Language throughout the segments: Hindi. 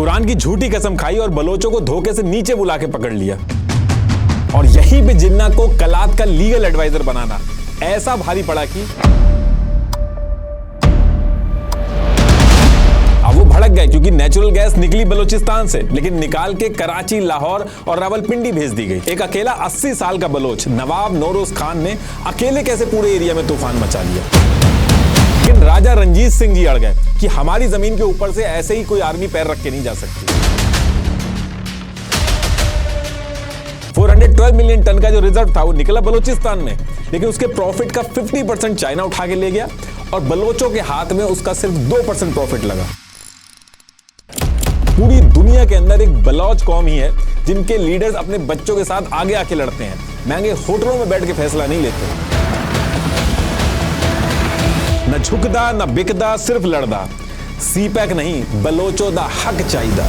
कुरान की झूठी कसम खाई और बलोचों को धोखे से नीचे बुला के पकड़ लिया। और यहीं पे जिन्ना को कलात का लीगल एडवाइजर बनाना ऐसा भारी पड़ा कि अब वो भड़क गए, क्योंकि नेचुरल गैस निकली बलूचिस्तान से, लेकिन निकाल के कराची, लाहौर और रावलपिंडी भेज दी गई। एक अकेला 80 साल का बलोच नवाब नौरोज खान ने अकेले कैसे पूरे एरिया में तूफान मचा लिया। लेकिन राजा रंजीत सिंह जी अड़ गए कि हमारी जमीन के ऊपर से ऐसे ही कोई आर्मी पैर रख के नहीं जा सकती। 412 मिलियन टन का जो रिजर्व था वो निकला बलूचिस्तान में, लेकिन उसके प्रॉफिट का 50% चाइना उठा के ले गया और बलोचों के हाथ में उसका सिर्फ 2% प्रॉफिट लगा। पूरी दुनिया के अंदर एक बलौच कौम ही है जिनके लीडर्स अपने बच्चों के साथ आगे आके लड़ते हैं, महंगे होटलों में बैठ के फैसला नहीं लेते। न झुकदा न बिकदा, सिर्फ लड़दा। सीपैक नहीं, बलोचों दा हक चाहिदा।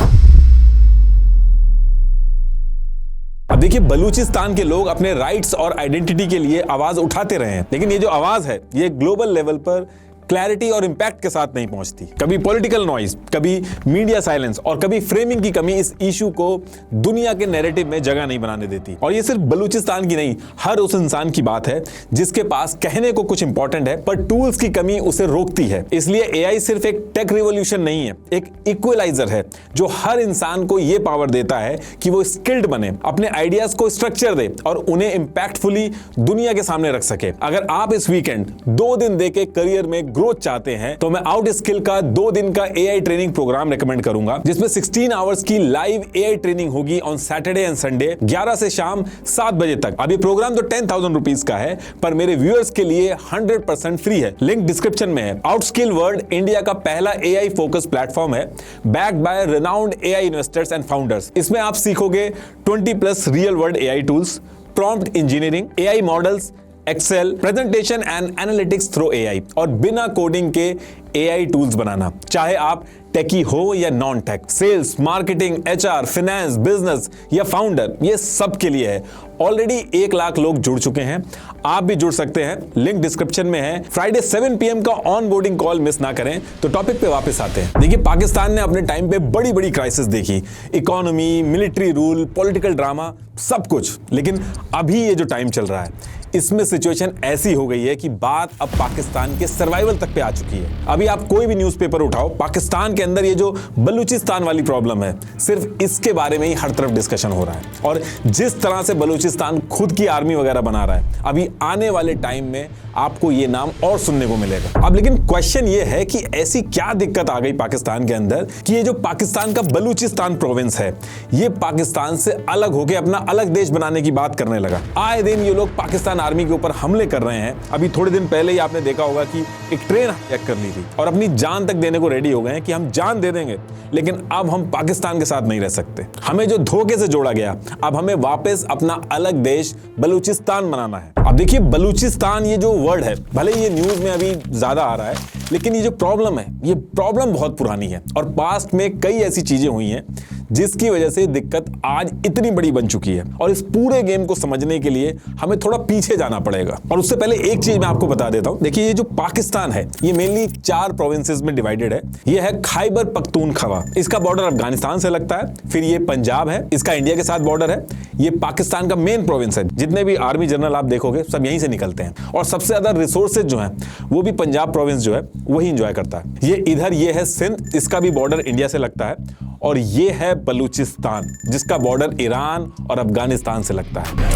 अब देखिए, बलूचिस्तान के लोग अपने राइट्स और आइडेंटिटी के लिए आवाज उठाते रहे हैं, लेकिन ये जो आवाज है ये ग्लोबल लेवल पर क्लैरिटी और इंपैक्ट के साथ नहीं पहुंचती। कभी पॉलिटिकल नॉइज, कभी मीडिया साइलेंस और कभी फ्रेमिंग की कमी इस इशू को दुनिया के नैरेटिव में जगह नहीं बनाने देती। और ये सिर्फ बलूचिस्तान की नहीं, हर उस इंसान की बात है जिसके पास कहने को कुछ इंपॉर्टेंट है पर टूल्स की कमी उसे रोकती है। इसलिए एआई सिर्फ एक टेक रिवॉल्यूशन नहीं है, एक इक्वलाइजर है जो हर इंसान को यह पावर देता है कि वो स्किल्ड बने, अपने आइडियाज को स्ट्रक्चर दे और उन्हें इंपैक्टफुली दुनिया के सामने रख सके। अगर आप इस वीकेंड 2 दिन देके करियर में ग्रोथ चाहते हैं तो मैं आउट स्किल का 2 दिन का एआई ट्रेनिंग प्रोग्राम रेकमेंड करूंगा, जिसमें 16 आवर्स की लाइव एआई ट्रेनिंग होगी ऑन सैटरडे एंड संडे 11 से शाम 7 बजे तक। अब ये प्रोग्राम तो 10,000 रुपीज का है, पर मेरे व्यूअर्स के लिए 100% फ्री है। लिंक डिस्क्रिप्शन में है। आउटस्किल वर्ल्ड इंडिया का पहला एआई फोकस प्लेटफॉर्म है, backed by renowned AI investors and founders. इसमें आप सीखोगे 20+ real world AI tools, prompt engineering, AI models, Excel, presentation and analytics through AI और बिना कोडिंग के एआई टूल्स बनाना। चाहे आप टेकी हो या non tech, sales, marketing, HR, finance, business या फाउंडर, ये सब के लिए है। ऑलरेडी 1 लाख लोग जुड़ चुके हैं, आप भी जुड़ सकते हैं। लिंक डिस्क्रिप्शन में है। फ्राइडे 7 PM का ऑन बोर्डिंग कॉल मिस ना करें। तो टॉपिक पे वापस आते हैं। देखिए, पाकिस्तान ने अपने टाइम पे बड़ी बड़ी क्राइसिस देखी, economy, military rule, political drama, सब कुछ। लेकिन अभी ये जो टाइम चल रहा है इसमें सिचुएशन ऐसी हो गई है कि बात अब पाकिस्तान के सर्वाइवल तक पे आ चुकी है। अभी आप कोई भी न्यूज़पेपर उठाओ, पाकिस्तान के अंदर ये जो बलूचिस्तान वाली प्रॉब्लम है, सिर्फ इसके बारे में ही हर तरफ डिस्कशन हो रहा है। और जिस तरह से बलूचिस्तान खुद की आर्मी वगैरह बना रहा है, अभी आने वाले टाइम में आपको ये नाम और सुनने को मिलेगा। अब लेकिन क्वेश्चन ये है कि ऐसी क्या दिक्कत आ गई पाकिस्तान के अंदर कि ये जो पाकिस्तान का बलूचिस्तान प्रोविंस है, ये पाकिस्तान से अलग होकर अपना अलग देश बनाने की बात करने लगा। आए दिन ये लोग पाकिस्तान आर्मी के ऊपर हमले कर रहे हैं। अभी थोड़े दिन पहले ही आपने देखा होगा कि एक ट्रेन हैक कर ली थी और अपनी जान तक देने को रेडी हो गए हैं कि हम जान दे देंगे, लेकिन अब हम पाकिस्तान के साथ नहीं रह सकते। हमें जो धोखे से जोड़ा गया, अब हमें वापस अपना अलग देश बलूचिस्तान बनाना है। अब देखिए, बलूचिस्तान ये जो वर्ड है, भले ये न्यूज में अभी ज्यादा आ रहा है, लेकिन ये जो प्रॉब्लम है, ये प्रॉब्लम बहुत पुरानी है और पास्ट में कई ऐसी चीजें हुई हैं जिसकी वजह से दिक्कत आज इतनी बड़ी बन चुकी है। और इस पूरे गेम को समझने के लिए हमें थोड़ा पीछे जाना पड़ेगा। और उससे पहले एक चीज मैं आपको बता देता हूं। देखिए, ये जो पाकिस्तान है ये मेनली 4 प्रोविंसेस में डिवाइडेड है। ये है खैबर पख्तूनख्वा, इसका बॉर्डर अफगानिस्तान से लगता है। फिर ये पंजाब है, इसका इंडिया के साथ बॉर्डर है। ये पाकिस्तान का मेन प्रोविंस है, जितने भी आर्मी जनरल आप देखोगे सब यहीं से निकलते हैं। और सबसे ज्यादा रिसोर्सेज जो है वो भी पंजाब प्रोविंस जो है वही इंजॉय करता है। ये इधर ये है सिंध, इसका भी बॉर्डर इंडिया से लगता है। और ये है बलूचिस्तान, जिसका बॉर्डर ईरान और अफगानिस्तान से लगता है।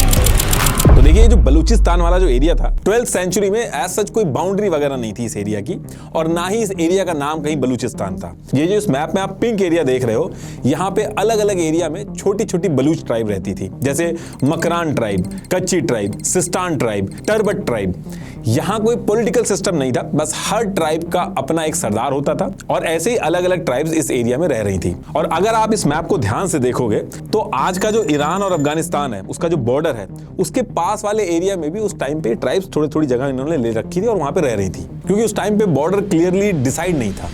तो देखिए, ये जो बलूचिस्तान वाला जो एरिया था, 12th सेंचुरी में एज सच कोई बाउंड्री वगैरह नहीं थी इस एरिया की, और ना ही इस एरिया का नाम कहीं बलूचिस्तान था। ये जो इस मैप में आप पिंक एरिया देख रहे हो, यहाँ पे अलग अलग एरिया में छोटी छोटी बलूच ट्राइब रहती थी, जैसे मकरान ट्राइब, कच्ची ट्राइब, सिस्तान ट्राइब, टर्बट ट्राइब। यहाँ कोई पॉलिटिकल सिस्टम नहीं था, बस हर ट्राइब का अपना एक सरदार होता था और ऐसे ही अलग अलग ट्राइब्स इस एरिया में रह रही थी। और अगर आप इस मैप को ध्यान से देखोगे तो आज का जो ईरान और अफगानिस्तान है, उसका जो बॉर्डर है, उसके पास वाले एरिया में भी उस टाइम पे ट्राइब्स थोड़ी थोड़ी जगह इन्होंने ले रखी थी और वहां पे रह रही थी, क्योंकि उस टाइम पे बॉर्डर क्लियरली डिसाइड नहीं था।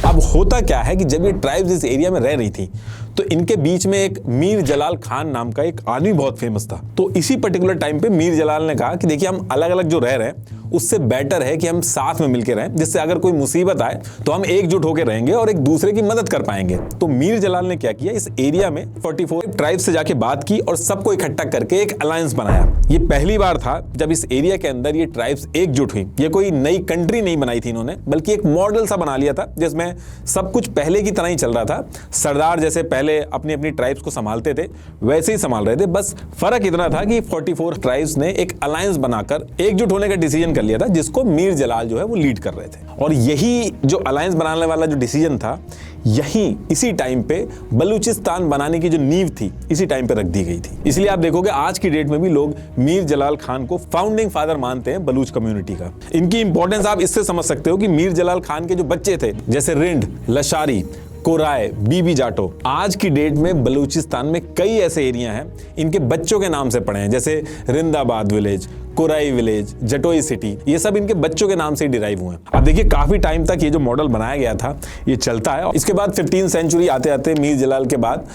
अब होता क्या है कि जब ये ट्राइब्स इस एरिया में रह रही थी तो इनके बीच में एक मीर जलाल खान नाम का एक आदमी बहुत फेमस था। तो इसी पर्टिकुलर टाइम पे मीर जलाल ने कहा कि देखिए, हम अलग अलग जो रह रहे हैं उससे बेटर है कि हम साथ में मिलकर रहें, जिससे अगर कोई मुसीबत आए तो हम एकजुट होकर रहेंगे और एक दूसरे की मदद कर पाएंगे। तो मीर जलाल ने क्या किया, इस एरिया में 44 ट्राइब से जाके बात की और सबको इकट्ठा करके एक अलायंस बनाया। ये पहली बार था जब इस एरिया के अंदर ये ट्राइब्स एकजुट हुई। ये कोई नई कंट्री नहीं बनाई थी इन्होंने, बल्कि एक मॉडल सा बना लिया था जिसमें सब कुछ पहले की तरह ही चल रहा था। सरदार जैसे पहले अपनी अपनी ट्राइब्स को संभालते थे वैसे ही संभाल रहे थे, बस फर्क इतना था कि 44 ट्राइब्स ने एक अलायंस बनाकर एकजुट होने का डिसीजन कर लिया था, जिसको मीर जलाल जो है वो लीड कर रहे थे। और यही जो अलायंस बनाने वाला जो डिसीजन था, यही इसी टाइम पे बलूचिस्तान बनाने की जो नींव थी इसी टाइम पे रख दी गई थी। इसलिए आप देखोगे आज की डेट में भी लोग मीर जलाल खान को फाउंडिंग फादर मानते हैं बलूच कम्युनिटी का। इनकी इंपॉर्टेंस आप इससे समझ सकते हो कि मीर जलाल खान के जो बच्चे थे, जैसे रिंड, लशारी, कोराय, बीबी जाटो, आज की डेट में बलूचिस्तान में कई ऐसे एरिया हैं इनके बच्चों के नाम से पड़े हैं, जैसे Rindabad village, Korai village, Jatoi city, ये सब इनके बच्चों के नाम से ही डिराइव हुए हैं। अब देखिए काफी टाइम तक ये जो मॉडल बनाया गया था ये चलता है। इसके बाद 15वीं सेंचुरी आते आते मीर जलाल के बाद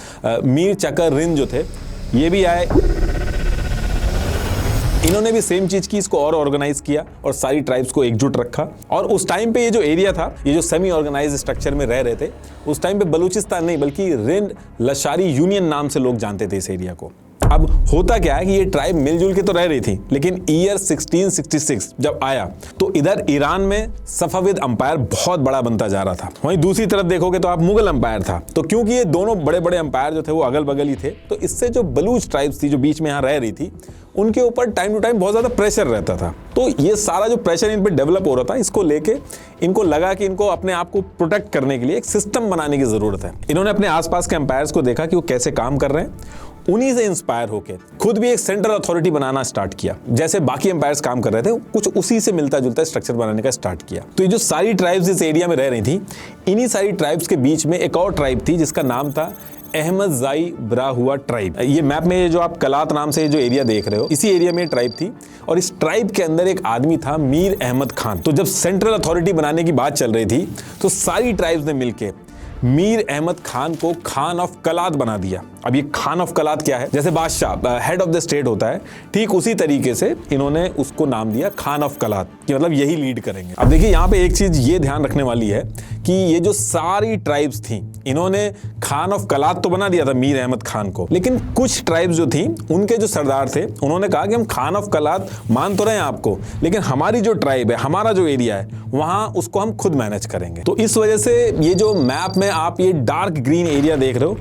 मीर चकर रिंद जो थे ये भी आए। इन्होंने भी सेम चीज की, इसको और ऑर्गेनाइज किया और सारी ट्राइब्स को एकजुट रखा। और उस टाइम पे ये जो एरिया था, ये जो सेमी ऑर्गेनाइज स्ट्रक्चर में रह रहे थे, उस टाइम पे बलूचिस्तान नहीं बल्कि रिंद लशारी यूनियन नाम से लोग जानते थे इस एरिया को। अब होता क्या है कि ये ट्राइब मिलजुल के तो रह रही थी, लेकिन ईयर 1666 जब आया तो इधर ईरान में सफाविद अंपायर बहुत बड़ा बनता जा रहा था। वहीं दूसरी तरफ देखोगे तो आप मुगल अंपायर था। तो क्योंकि ये दोनों बड़े बड़े अंपायर जो थे वो अगल बगल ही थे, तो इससे जो बलूच ट्राइब्स थी जो बीच में यहाँ रह रही थी, उनके ऊपर टाइम टू टाइम बहुत ज्यादा प्रेशर रहता था। तो ये सारा जो प्रेशर इन पे डेवलप हो रहा था, इसको लेके इनको लगा कि इनको अपने आप को प्रोटेक्ट करने के लिए एक सिस्टम बनाने की जरूरत है। इन्होंने अपने आसपास के अंपायर्स को देखा कि वो कैसे काम कर रहे हैं, उन्हीं से इंस्पायर होकर खुद भी एक सेंट्रल अथॉरिटी बनाना स्टार्ट किया। जैसे बाकी एम्पायर्स काम कर रहे थे, कुछ उसी से मिलता जुलता स्ट्रक्चर बनाने का स्टार्ट किया। तो ये जो सारी ट्राइब्स इस एरिया में रह रही थी, इन्हीं सारी ट्राइब्स के बीच में एक और ट्राइब थी जिसका नाम था अहमदजाई ब्राहुआ ट्राइब। ये मैप में जो आप कलात नाम से जो एरिया देख रहे हो, इसी एरिया में ट्राइब थी। और इस ट्राइब के अंदर एक आदमी था मीर अहमद खान। तो जब सेंट्रल अथॉरिटी बनाने की बात चल रही थी तो सारी ट्राइब्स ने मिलकर मीर अहमद खान को खान ऑफ कलात बना दिया। अब ये खान ऑफ कलात क्या है, जैसे बादशाह हेड ऑफ द स्टेट होता है, ठीक उसी तरीके से इन्होंने उसको नाम दिया खान ऑफ कलात, कि मतलब यही लीड करेंगे। अब देखिए यहाँ पे एक चीज ये ध्यान रखने वाली है कि ये जो सारी ट्राइब्स थी, इन्होंने खान ऑफ कलात तो बना दिया था मीर अहमद खान को, लेकिन कुछ ट्राइब्स जो थी उनके जो सरदार थे उन्होंने कहा कि हम खान ऑफ कलात मान तो रहे हैं आपको, लेकिन हमारी जो ट्राइब है, हमारा जो एरिया है, वहां उसको हम खुद मैनेज करेंगे। तो इस वजह से ये जो मैप में आप ये डार्क ग्रीन एरिया देख रहे हो,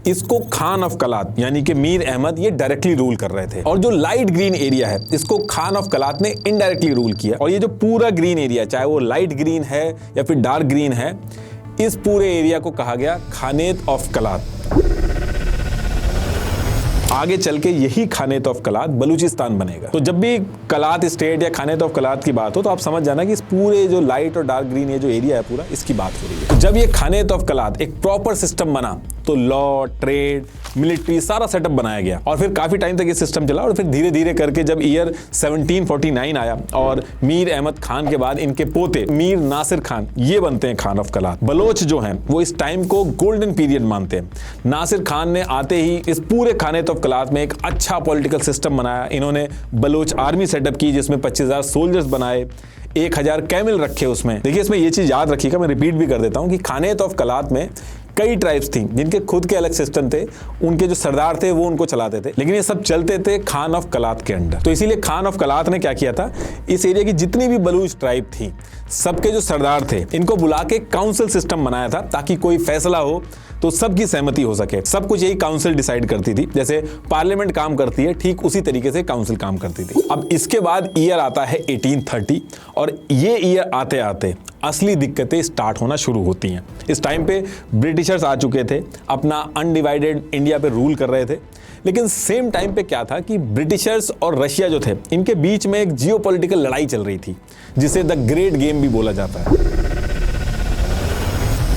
इसको खान ऑफ कलात यानी कि मीर अहमद ये डायरेक्टली रूल कर रहे थे। और जो लाइट ग्रीन एरिया है, इसको खान ऑफ कलात ने इनडायरेक्टली रूल किया। और ये जो पूरा ग्रीन एरिया, चाहे वो लाइट ग्रीन है या फिर डार्क ग्रीन है, इस पूरे एरिया को कहा गया खानेत ऑफ कलात। आगे चल के यही खानेत ऑफ कलात बलूचिस्तान बनेगा। तो जब भी कलात स्टेट या खानेत ऑफ कलात की बात हो तो आप समझ जाना कि इस पूरे जो लाइट और डार्क ग्रीन ये जो एरिया है पूरा, इसकी बात हो रही है। तो जब ये खानेत ऑफ कलात एक प्रॉपर सिस्टम बना तो लॉ, ट्रेड, मिलिट्री सारा सेटअप बनाया गया। और फिर काफी टाइम तक ये सिस्टम चला। और फिर धीरे धीरे करके जब ईयर 1749 आया और मीर अहमद खान के बाद इनके पोते मीर नासिर खान ये बनते हैं खान ऑफ कलात। बलोच जो हैं वो इस टाइम को गोल्डन पीरियड मानते हैं। नासिर खान ने आते ही इस पूरे खानेत ऑफ कलात में एक अच्छा पॉलिटिकल सिस्टम बनाया। इन्होंने बलोच आर्मी सेटअप की जिसमें 25,000 सोल्जर्स बनाए, 1,000 कैमल रखे उसमें। देखिए इसमें ये चीज याद रखिएगा, मैं रिपीट भी कर देता हूं कि खानेत ऑफ कलात में कई ट्राइब्स थी जिनके खुद के अलग सिस्टम थे, उनके जो सरदार थे वो उनको चलाते थे, लेकिन ये सब चलते थे खान ऑफ कलात के अंडर। तो इसीलिए खान ऑफ कलात ने क्या किया था, इस एरिया की जितनी भी बलूच ट्राइब थी सबके जो सरदार थे इनको बुला के काउंसिल सिस्टम बनाया था, ताकि कोई फैसला हो तो सबकी सहमति हो सके। सब कुछ यही काउंसिल डिसाइड करती थी, जैसे पार्लियामेंट काम करती है ठीक उसी तरीके से काउंसिल काम करती थी। अब इसके बाद ईयर आता है 1830 और ये ईयर आते आते असली दिक्कतें स्टार्ट होना शुरू होती हैं। इस टाइम पे ब्रिटिशर्स आ चुके थे, अपना अनडिवाइडेड इंडिया पे रूल कर रहे थे, लेकिन सेम टाइम पे क्या था कि ब्रिटिशर्स और रशिया जो थे इनके बीच में एक जियोपॉलिटिकल लड़ाई चल रही थी, जिसे द ग्रेट गेम भी बोला जाता है।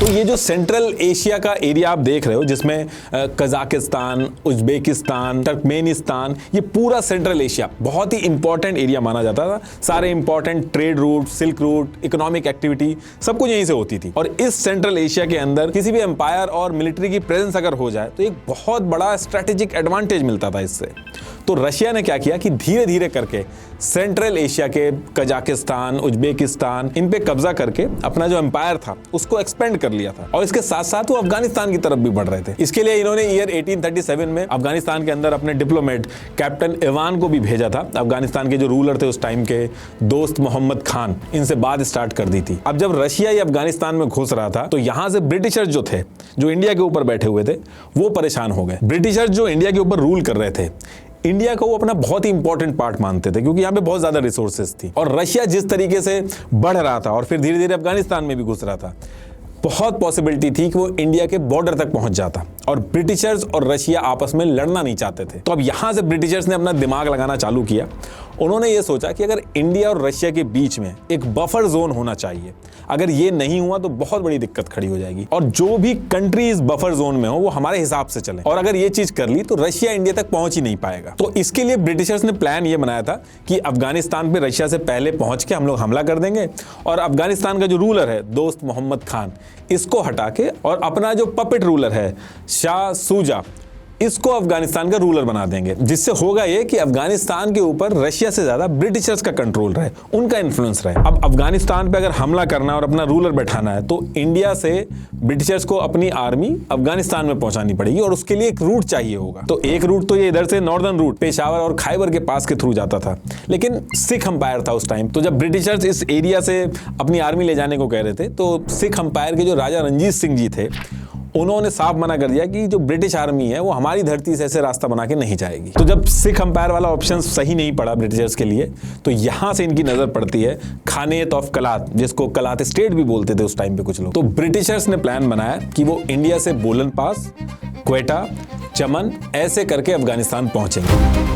तो ये जो सेंट्रल एशिया का एरिया आप देख रहे हो, जिसमें कजाकिस्तान, उज्बेकिस्तान, टर्कमेनिस्तान, ये पूरा सेंट्रल एशिया बहुत ही इंपॉर्टेंट एरिया माना जाता था। सारे important trade route, silk route, economic activity सब कुछ यहीं से होती थी। और इस सेंट्रल एशिया के अंदर किसी भी एम्पायर और मिलिट्री की प्रेजेंस अगर हो जाए तो एक बहुत बड़ा स्ट्रेटेजिक एडवांटेज मिलता था इससे। तो रशिया ने क्या किया कि धीरे धीरे करके सेंट्रल एशिया के कजाकिस्तान, उज्बेकिस्तान, इन पे कब्जा करके अपना जो एम्पायर था उसको एक्सपेंड कर लिया था। और इसके साथ साथ वो अफगानिस्तान की तरफ भी बढ़ रहे थे। इसके लिए इन्होंने ईयर 1837 में अफगानिस्तान के अंदर अपने डिप्लोमेट कैप्टन इवान को भी भेजा था। अफगानिस्तान के जो रूलर थे उस टाइम के, दोस्त मोहम्मद खान, इनसे बात स्टार्ट कर दी थी। अब जब रशिया ये अफगानिस्तान में घुस रहा था तो यहां से ब्रिटिशर्स जो थे, जो इंडिया के ऊपर बैठे हुए थे, वो परेशान हो गए। ब्रिटिशर्स जो इंडिया के ऊपर रूल कर रहे थे, इंडिया को वो अपना बहुत ही इंपॉर्टेंट पार्ट मानते थे क्योंकि यहाँ पे बहुत ज्यादा रिसोर्सेज थी। और रशिया जिस तरीके से बढ़ रहा था और फिर धीरे धीरे अफगानिस्तान में भी घुस रहा था, बहुत पॉसिबिलिटी थी कि वो इंडिया के बॉर्डर तक पहुंच जाता। और ब्रिटिशर्स और रशिया आपस में लड़ना नहीं चाहते थे। तो अब यहां से ब्रिटिशर्स ने अपना दिमाग लगाना चालू किया। उन्होंने ये सोचा कि अगर इंडिया और रशिया के बीच में एक बफर जोन होना चाहिए, अगर ये नहीं हुआ तो बहुत बड़ी दिक्कत खड़ी हो जाएगी और जो भी कंट्री इस बफर जोन में हो वो हमारे हिसाब से चले। और अगर ये चीज कर ली तो रशिया इंडिया तक पहुंच ही नहीं पाएगा। तो इसके लिए ब्रिटिशर्स ने प्लान ये बनाया था कि अफगानिस्तान पे रशिया से पहले पहुंच के हम लोग हमला कर देंगे और अफगानिस्तान का जो रूलर है दोस्त मोहम्मद खान, इसको हटा के और अपना जो पपेट रूलर है शाह सूजा, इसको अफगानिस्तान का रूलर बना देंगे। जिससे होगा ये कि अफगानिस्तान के ऊपर रशिया से ज्यादा ब्रिटिशर्स का कंट्रोल रहे, उनका इन्फ्लुएंस रहे। अब अफगानिस्तान पे अगर हमला करना है और अपना रूलर बैठाना है तो इंडिया से ब्रिटिशर्स को अपनी आर्मी अफगानिस्तान में पहुंचानी पड़ेगी और उसके लिए एक रूट चाहिए होगा। तो एक रूट तो ये इधर से नॉर्दर्न रूट पेशावर और खैबर के पास के थ्रू जाता था, लेकिन सिख अंपायर था उस टाइम। तो जब ब्रिटिशर्स इस एरिया से अपनी आर्मी ले जाने को कह रहे थे तो सिख अंपायर के जो राजा रंजीत सिंह जी थे, उन्होंने साफ मना कर दिया कि जो ब्रिटिश आर्मी है वो हमारी धरती से ऐसे रास्ता बना के नहीं जाएगी। तो जब सिख अंपायर वाला ऑप्शन सही नहीं पड़ा ब्रिटिशर्स के लिए, तो यहां से इनकी नजर पड़ती है खानेत ऑफ कलात, जिसको कलात स्टेट भी बोलते थे उस टाइम पे कुछ लोग। तो ब्रिटिशर्स ने प्लान बनाया कि वो इंडिया से बोलन पास, क्वेटा, चमन ऐसे करके अफगानिस्तान पहुंचेंगे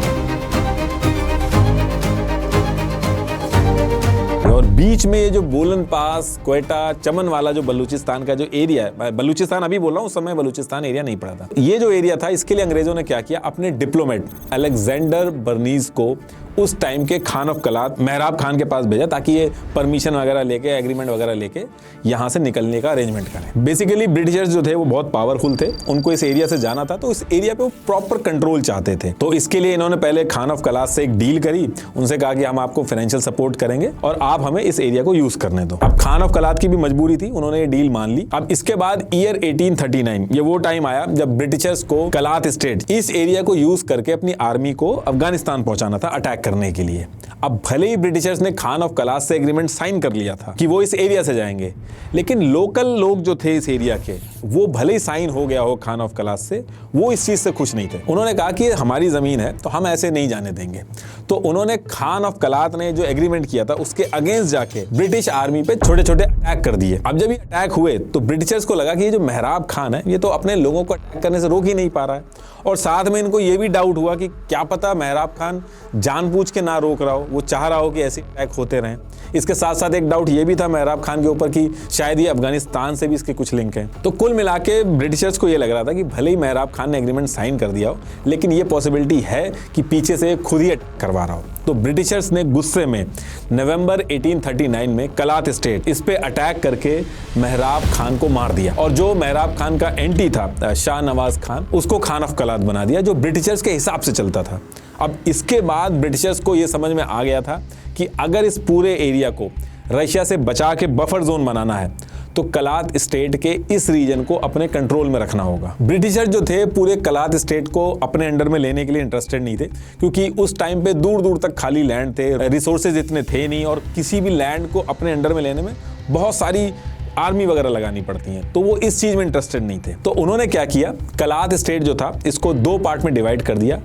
और बीच में ये जो बोलन पास, क्वेटा, चमन वाला जो बलूचिस्तान का जो एरिया है, बलूचिस्तान अभी बोल रहा हूँ, उस समय बलूचिस्तान एरिया नहीं पड़ा था। ये जो एरिया था, इसके लिए अंग्रेजों ने क्या किया, अपने डिप्लोमेट अलेक्जेंडर बर्नीज को उस टाइम के खान ऑफ कलात मेहराब खान के पास भेजा ताकि ये परमिशन वगैरह लेके, एग्रीमेंट वगैरह लेके यहाँ से निकलने का अरेंजमेंट करें। बेसिकली ब्रिटिशर्स जो थे वो बहुत पावरफुल थे, उनको इस एरिया से जाना था, तो इस एरिया पे वो प्रॉपर कंट्रोल चाहते थे। तो इसके लिए इन्होंने पहले खान ऑफ कलात से एक डील करी, उनसे कहा कि हम आपको फाइनेंशियल सपोर्ट करेंगे और आप हमें इस एरिया को यूज करने दो। अब खान ऑफ कलात की भी मजबूरी थी, उन्होंने ये डील मान ली। अब इसके बाद ईयर 1839 ये वो टाइम आया जब ब्रिटिशर्स को कलात स्टेट, इस एरिया को यूज करके अपनी आर्मी को अफगानिस्तान पहुंचाना था अटैक करने के लिए। अब भले ही ब्रिटिशर्स ने खान ऑफ कलात से एग्रीमेंट साइन कर लिया था कि वो इस एरिया से जाएंगे, लेकिन लोकल लोग जो थे इस एरिया के, वो भले ही साइन हो गया हो खान ऑफ कलात से, वो इस चीज से खुश नहीं थे। उन्होंने कहा कि हमारी जमीन है तो हम ऐसे नहीं जाने देंगे। तो उन्होंने खान ऑफ कलात ने जो एग्रीमेंट किया था उसके अगेंस्ट जाके ब्रिटिश आर्मी पे छोटे छोटे अटैक कर दिए। अब जब ये अटैक हुए तो ब्रिटिशर्स को लगा कि ये जो मेहराब खान है ये तो अपने लोगों को अटैक करने से रोक ही नहीं पा रहा है, और साथ में इनको ये भी डाउट हुआ कि क्या पता मेहराब खान जानबूझ के ना रोक रहा हो, वो चाह रहा हो कि ऐसे अटैक होते रहें। इसके साथ साथ एक डाउट ये भी था मेहराब खान के ऊपर कि शायद ये अफगानिस्तान से भी इसके कुछ लिंक हैं। तो कुल मिला के ब्रिटिशर्स को ये लग रहा था कि भले ही मेहराब खान ने एग्रीमेंट साइन कर दिया हो, लेकिन ये पॉसिबिलिटी है कि पीछे से खुद ही अटैक करवा रहा हो। तो ब्रिटिशर्स ने गुस्से में नवंबर 1839 में कलात स्टेट, इस पे अटैक करके मेहराब खान को मार दिया, और जो मेहराब खान का एंटी था शाह नवाज खान, उसको खान ऑफ कलात बना दिया, जो ब्रिटिशर्स के हिसाब से चलता था। अब इसके बाद ब्रिटिशर्स को यह समझ में आ गया था कि अगर इस पूरे एरिया को रशिया से बचा के बफर जोन बनाना है तो कलात स्टेट के इस रीजन को अपने कंट्रोल में रखना होगा। ब्रिटिशर जो थे पूरे कलात स्टेट को अपने अंडर में लेने के लिए इंटरेस्टेड नहीं थे, क्योंकि उस टाइम पे दूर दूर तक खाली लैंड थे, रिसोर्सेज इतने थे नहीं, और किसी भी लैंड को अपने अंडर में लेने में बहुत सारी आर्मी वगैरह लगानी पड़ती हैं, तो वो इस चीज में इंटरेस्टेड नहीं थे। तो उन्होंने क्या किया, कलात स्टेट जो था इसको दो पार्ट में डिवाइड कर दिया।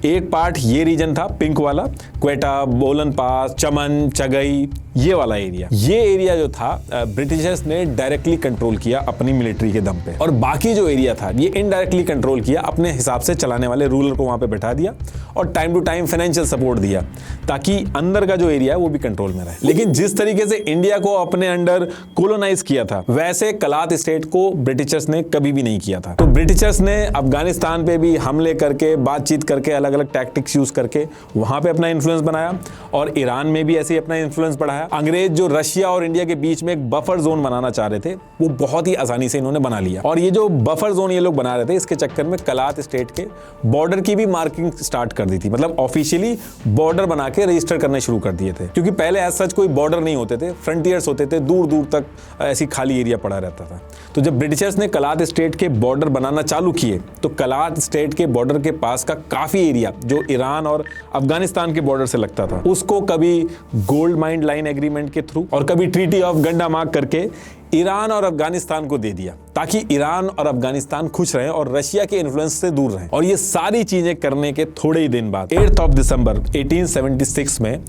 एक पार्ट ये रीजन था पिंक वाला, क्वेटा, बोलन पास, चमन, चगई, ये वाला एरिया, ये एरिया जो था ब्रिटिशर्स ने डायरेक्टली कंट्रोल किया अपनी मिलिट्री के दम पे, और बाकी जो एरिया था ये इनडायरेक्टली कंट्रोल किया, अपने हिसाब से चलाने वाले रूलर को वहां पे बैठा दिया और time to time financial support दिया ताकि अंदर का जो एरिया है वो भी कंट्रोल में रहे। लेकिन जिस तरीके से इंडिया को अपने अंडर कोलोनाइज किया था वैसे कलात स्टेट को ब्रिटिशर्स ने कभी भी नहीं किया था। तो ब्रिटिशर्स ने अफगानिस्तान पे भी हमले करके, बातचीत करके, अलग अलग टैक्टिक्स यूज करके वहां पे अपना इन्फ्लुएंस बनाया और ईरान में भी ऐसे ही अपना इन्फ्लुएंस बढ़ाया। अंग्रेज जो रशिया और इंडिया के बीच में एक बफर जोन बनाना चाह रहे थे वो बहुत ही आसानी से इन्होंने बना लिया, और ये जो बफर जोन ये लोग बना रहे थे इसके चक्कर में कलात स्टेट के बॉर्डर की भी मार्किंग स्टार्ट कर दी थी, मतलब ऑफिशियली बॉर्डर बना के रजिस्टर करने शुरू कर दिए थे, क्योंकि पहले एज सच कोई बॉर्डर नहीं होते थे, फ्रंटियर्स होते थे, दूर दूर तक ऐसी खाली एरिया पड़ा रहता था। तो जब ब्रिटिशर्स ने कलात स्टेट के बॉर्डर बनाना चालू किए तो कलात स्टेट के बॉर्डर के पास का काफी एरिया जो ईरान और अफगानिस्तान के बॉर्डर से लगता था उसको कभी गोल्ड माइन लाइन एग्रीमेंट के थ्रू और कभी ट्रीटी ऑफ गंडामार्क करके ईरान और अफगानिस्तान को दे दिया, ताकि ईरान और अफगानिस्तान खुश रहें और रशिया के इन्फ्लुएंस से दूर रहें। और ये सारी चीजें करने के थोड़े ही दिन बाद 8 दिसंबर 1876 में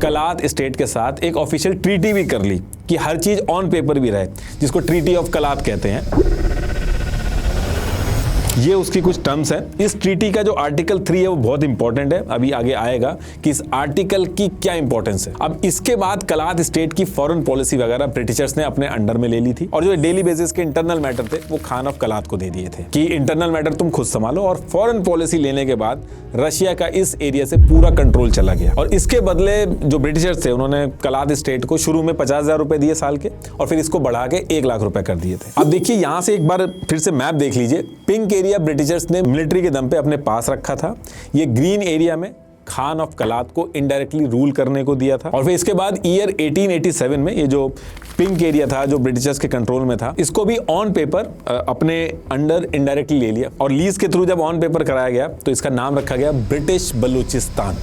कलात स्टेट के साथ एक ऑफिशियल ट्रीटी भी कर ली कि हर चीज ऑन पेपर भी रहे, जिसको ट्रीटी ऑफ कलात कहते हैं। ये उसकी कुछ टर्म्स हैं। इस ट्रीटी का जो आर्टिकल 3 है वो बहुत इंपॉर्टेंट है, अभी आगे आएगा कि इस आर्टिकल की क्या इंपॉर्टेंस है। अब इसके बाद कलात स्टेट की फॉरेन पॉलिसी वगैरह ब्रिटिशर्स ने अपने अंडर में ले ली थी, और जो डेली बेसिस के इंटरनल मैटर थे वो खान ऑफ कलात को दे दिए थे कि इंटरनल मैटर तुम खुद संभालो। और फॉरेन पॉलिसी लेने के बाद रशिया का इस एरिया से पूरा कंट्रोल चला गया, और इसके बदले जो ब्रिटिशर्स थे उन्होंने कलात स्टेट को शुरू में 50,000 रुपए दिए साल के, और फिर इसको बढ़ा के 1 लाख रुपए कर दिए थे। अब देखिए यहां से एक बार फिर से मैप देख लीजिए, पिंक एरिया ब्रिटिशर्स ने मिलिट्री के दम पे अपने पास रखा था, ये ग्रीन एरिया में खान ऑफ कलात को इनडायरेक्टली रूल करने को दिया था, और फिर इसके बाद ईयर 1887 में ये जो पिंक एरिया था जो ब्रिटिशर्स के कंट्रोल में था इसको भी ऑन पेपर अपने अंडर इनडायरेक्टली ले लिया, और लीज के थ्रू जब ऑन पेपर कराया गया तो इसका नाम रखा गया ब्रिटिश बलूचिस्तान।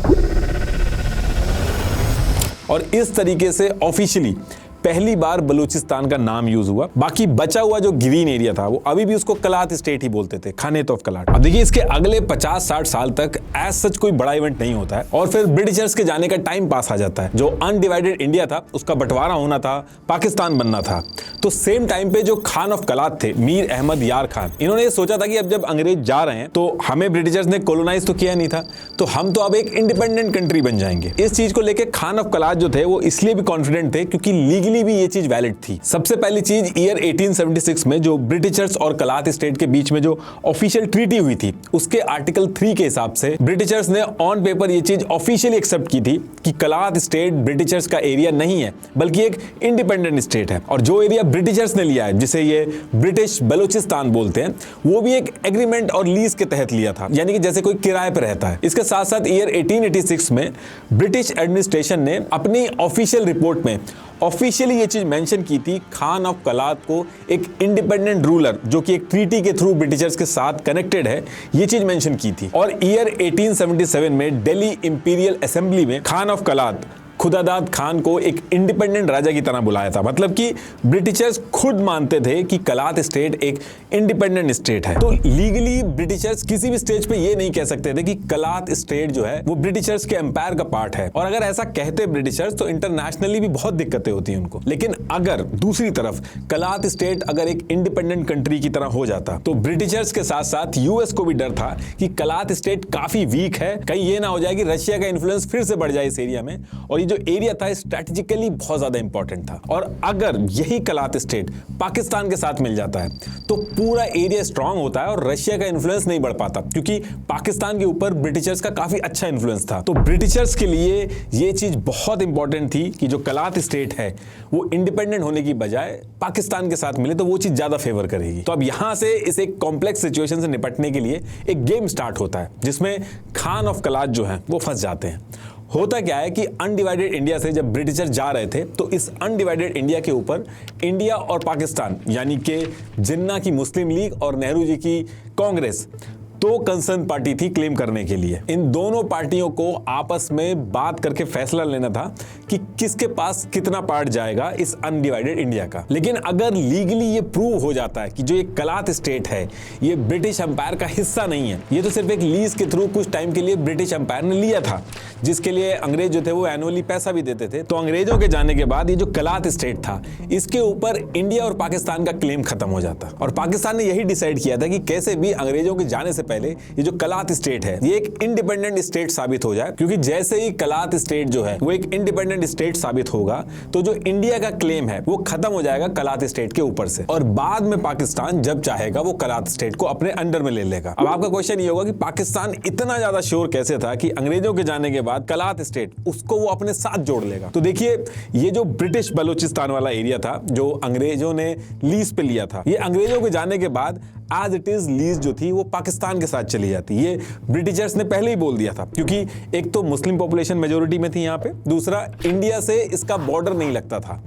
और इस तरीके से ऑफिशियली पहली बार बलूचिस्तान का नाम यूज हुआ। बाकी बचा हुआ जो ग्रीन एरिया था वो अभी भी उसको कलात स्टेट ही बोलते थे, खानेत ऑफ कलात। अब देखिए इसके अगले 50-60 साल तक एज सच कोई बड़ा इवेंट नहीं होता है, और फिर ब्रिटिशर्स के जाने का टाइम पास आ जाता है। जो अनडिवाइडेड इंडिया था उसका बंटवारा होना था, पाकिस्तान बनना था। तो सेम टाइम पे जो खान ऑफ कलात थे मीर अहमद यार खान, इन्होंने सोचा था कि अब जब अंग्रेज जा रहे हैं तो हमें ब्रिटिशर्स ने कोलोनाइज तो किया नहीं था, तो हम तो अब एक इंडिपेंडेंट कंट्री बन जाएंगे। इस चीज को लेकर खान ऑफ कलात जो थे वो इसलिए भी कॉन्फिडेंट थे क्योंकि लीगली भी ये चीज वैलिड थी। सबसे पहली चीज ईयर 1876 में जो ब्रिटिशर्स और कलात स्टेट के बीच में जो ऑफिशियल ट्रीटी हुई थी उसके आर्टिकल 3 के हिसाब से ब्रिटिशर्स ने ऑन पेपर ये चीज ऑफिशियली एक्सेप्ट की थी कि कलात स्टेट ब्रिटिशर्स का एरिया नहीं है बल्कि एक इंडिपेंडेंट स्टेट है, और जो एरिया ब्रिटिशर्स ने लिया है जिसे ये ब्रिटिश बलूचिस्तान बोलते हैं वो भी एक एग्रीमेंट और लीज के तहत लिया था, यानी कि जैसे कोई किराए पर रहता है। इसके साथ साथ ईयर 1886 में ब्रिटिश एडमिनिस्ट्रेशन ने अपनी ऑफिशियल रिपोर्ट में ऑफिशियली ये चीज मेंशन की थी खान ऑफ कलात को एक इंडिपेंडेंट रूलर जो कि एक ट्रीटी के थ्रू ब्रिटिशर्स के साथ कनेक्टेड है, ये चीज मेंशन की थी। और ईयर 1877 में दिल्ली इंपीरियल असेंबली में खान ऑफ कलात खुदादाद खान को एक इंडिपेंडेंट राजा की तरह बुलाया था, मतलब कि ब्रिटिशर्स खुद मानते थे कि कलात स्टेट एक इंडिपेंडेंट स्टेट है। तो लीगली ब्रिटिशर्स किसी भी स्टेज पे ये नहीं कह सकते थे कि कलात स्टेट जो है वो ब्रिटिशर्स के एम्पायर का पार्ट है, और अगर ऐसा कहते ब्रिटिशर्स तो इंटरनेशनली भी बहुत दिक्कतें होती उनको। लेकिन अगर दूसरी तरफ कलात स्टेट अगर एक इंडिपेंडेंट कंट्री की तरह हो जाता तो ब्रिटिशर्स के साथ साथ यूएस को भी डर था कि कलात स्टेट काफी वीक है, कहीं ये ना हो जाए कि रशिया का इन्फ्लुएंस फिर से बढ़ जाए इस एरिया में, और ये जो एरिया था स्ट्रेटेजिकली बहुत ज्यादा इंपॉर्टेंट था। और अगर यही कलात स्टेट पाकिस्तान के साथ मिल जाता है तो पूरा एरिया स्ट्रांग होता है और रशिया का इन्फ्लुएंस नहीं बढ़ पाता, क्योंकि पाकिस्तान के ऊपर ब्रिटिशर्स का काफी अच्छा इन्फ्लुएंस था। तो ब्रिटिशर्स के लिए ये चीज बहुत इंपॉर्टेंट थी कि जो कलात स्टेट है वो इंडिपेंडेंट होने की बजाय पाकिस्तान के साथ मिले तो वो चीज ज्यादा फेवर करेगी। तो अब यहां से इस एक कॉम्प्लेक्स सिचुएशन से निपटने के लिए एक गेम स्टार्ट होता है जिसमें खान ऑफ कलात जो है वो फंस जाते हैं। होता क्या है कि अनडिवाइडेड इंडिया से जब ब्रिटिशर जा रहे थे तो इस अनडिवाइडेड इंडिया के ऊपर इंडिया और पाकिस्तान यानी कि जिन्ना की मुस्लिम लीग और नेहरू जी की कांग्रेस दो कंसर्न पार्टी थी क्लेम करने के लिए। इन दोनों पार्टियों को आपस में बात करके फैसला लेना था कि किसके पास कितना पार्ट जाएगा इस अनडिवाइडेड इंडिया का। लेकिन अगर लीगली ये प्रूव हो जाता है कि जो ये कलात स्टेट है ये ब्रिटिश एम्पायर का हिस्सा नहीं है, ये तो सिर्फ एक लीज के थ्रू कुछ टाइम के लिए ब्रिटिश एम्पायर ने लिया था, जिसके लिए अंग्रेज जो थे वो एनुअली पैसा भी देते थे। तो अंग्रेजों के जाने के बाद ये जो कलात स्टेट था इसके ऊपर इंडिया और पाकिस्तान का क्लेम खत्म हो जाता। और पाकिस्तान ने यही डिसाइड किया था कि कैसे भी अंग्रेजों के जाने से पहले ये जो कलात स्टेट है ये एक इंडिपेंडेंट स्टेट साबित हो जाए, क्योंकि जैसे ही कलात स्टेट जो है वो एक इंडिपेंडेंट स्टेट साबित होगा तो जो इंडिया का क्लेम है वो खत्म हो जाएगा कलात स्टेट के ऊपर से, और बाद में पाकिस्तान जब चाहेगा वो कलात स्टेट को अपने अंडर में ले लेगा। अब आपका क्वेश्चन ये होगा कि पाकिस्तान इतना ज्यादा श्योर कैसे था कि अंग्रेजों के जाने के बाद कलात स्टेट उसको वो अपने साथ जोड़ लेगा। तो देखिए, ये जो ब्रिटिश बलूचिस्तान वाला एरिया था जो अंग्रेजों ने लीज पे लिया था, ये अंग्रेजों के जाने के बाद एज इट इज लीज जो थी वो पाकिस्तान के साथ चली जाती। ये ब्रिटिशर्स ने पहले ही बोल दिया था, क्योंकि एक तो मुस्लिम पॉपुलेशन मेजोरिटी में थी यहाँ पे, दूसरा इंडिया से इसका बॉर्डर नहीं लगता था।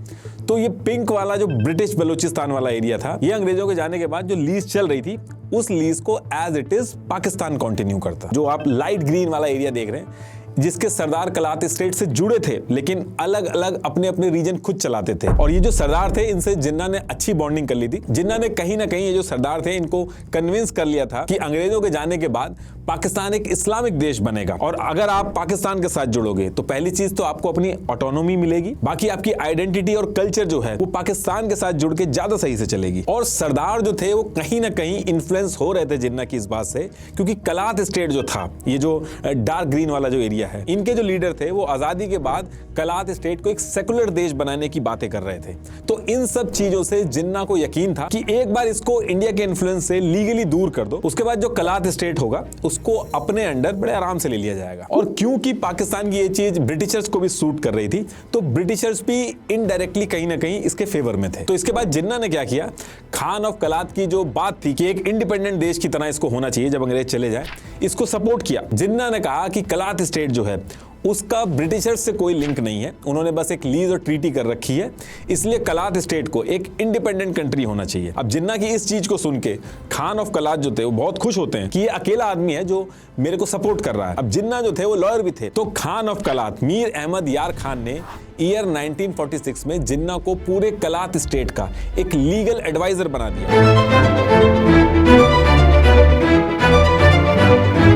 तो ये पिंक वाला जो ब्रिटिश बलूचिस्तान वाला एरिया था ये अंग्रेजों के जाने के बाद जो लीज चल रही थी उस लीज को as it is Pakistan continue करता। जो आप लाइट ग्रीन वाला एरिया देख रहे हैं जिसके सरदार कलात स्टेट से जुड़े थे लेकिन अलग अलग अपने अपने रीजन खुद चलाते थे, और ये जो सरदार थे इनसे जिन्ना ने अच्छी बॉन्डिंग कर ली थी। जिन्ना ने कहीं ना कहीं ये जो सरदार थे इनको कन्विंस कर लिया था कि अंग्रेजों के जाने के बाद पाकिस्तान एक इस्लामिक देश बनेगा, और अगर आप पाकिस्तान के साथ जुड़ोगे तो पहली चीज तो आपको अपनी ऑटोनॉमी मिलेगी, बाकी आपकी आइडेंटिटी और कल्चर जो है वो पाकिस्तान के साथ जुड़ के ज्यादा सही से चलेगी। और सरदार जो थे वो कहीं ना कहीं इन्फ्लुएंस हो रहे थे जिन्ना की इस बात से, क्योंकि कलात स्टेट जो था, ये जो डार्क ग्रीन वाला जो एरिया है, इनके जो लीडर थे वो आजादी के बाद कलात स्टेट को एक सेकुलर देश बनाने की बातें कर रहे थे। तो इन सब चीजों से जिन्ना को यकीन था कि एक बार इसको इंडिया के इन्फ्लुएंस से लीगली दूर कर दो, उसके बाद जो कलात स्टेट होगा उसको अपने अंडर बड़े आराम से ले लिया जाएगा। और क्योंकि पाकिस्तान की ये चीज ब्रिटिशर्स को भी सूट कर रही थी तो ब्रिटिशर्स भी इनडायरेक्टली कहीं ना कहीं इसके फेवर में थे। तो इसके बाद जिन्ना ने क्या किया, खान ऑफ कलात की जो बात थी कि एक इंडिपेंडेंट देश की तरह इसको होना चाहिए जब अंग्रेज चले जाए, इसको सपोर्ट किया। जिन्ना ने कहा कि कलात स्टेट जो है उसका ब्रिटिशर्स से कोई लिंक नहीं है, उन्होंने बस एक लीज और ट्रीटी कर रखी है, इसलिए कलात स्टेट को एक इंडिपेंडेंट कंट्री होना चाहिए। अब जिन्ना की इस चीज को सुन के खान ऑफ कलात जो थे वो बहुत खुश होते हैं कि ये अकेला आदमी है जो मेरे को सपोर्ट कर रहा है। अब जिन्ना जो थे वो लॉयर भी थे, तो खान ऑफ कलात मीर अहमद यार खान ने ईयर 1946 में जिन्ना को पूरे कलात स्टेट का एक लीगल एडवाइजर बना दिया।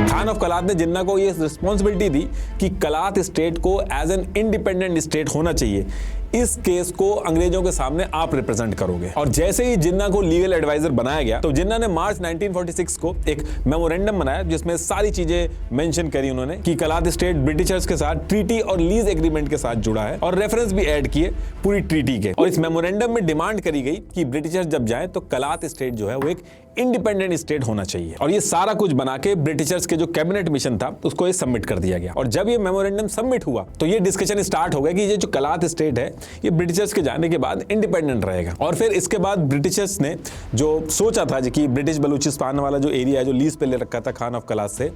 खान ऑफ कलात ने जिन्ना को ये रिस्पॉन्सिबिलिटी दी कि कलात स्टेट को एज एन इंडिपेंडेंट स्टेट होना चाहिए, इस केस को अंग्रेजों के सामने आप रिप्रेजेंट करोगे। और जैसे ही जिन्ना को लीगल एडवाइजर बनाया गया तो जिन्ना ने मार्च 1946 को एक मेमोरेंडम बनाया जिसमें सारी चीजें मेंशन करी उन्होंने कि कलात स्टेट ब्रिटिशर्स के साथ ट्रीटी और लीज एग्रीमेंट के साथ जुड़ा है, और रेफरेंस भी ऐड किए पूरी ट्रीटी के। और इस मेमोरेंडम में डिमांड करी गई कि ब्रिटिशर्स जब जाए तो कलात स्टेट जो है वो एक इंडिपेंडेंट स्टेट होना चाहिए। और ये सारा कुछ बना के ब्रिटिशर्स के जो कैबिनेट मिशन था उसको ये सबमिट कर दिया गया। और जब ये मेमोरेंडम सबमिट हुआ तो ये डिस्कशन स्टार्ट हो गया कि ये जो कलात स्टेट है ये ब्रिटिशर्स के जाने के बाद इंडिपेंडेंट रहेगा। और फिर इसके बाद ब्रिटिशर्स ने जो सोचा था कि ब्रिटिश बलूचिस्तान वाला जो एरिया है जो लीज पे ले रखा था खान ऑफ कलात से,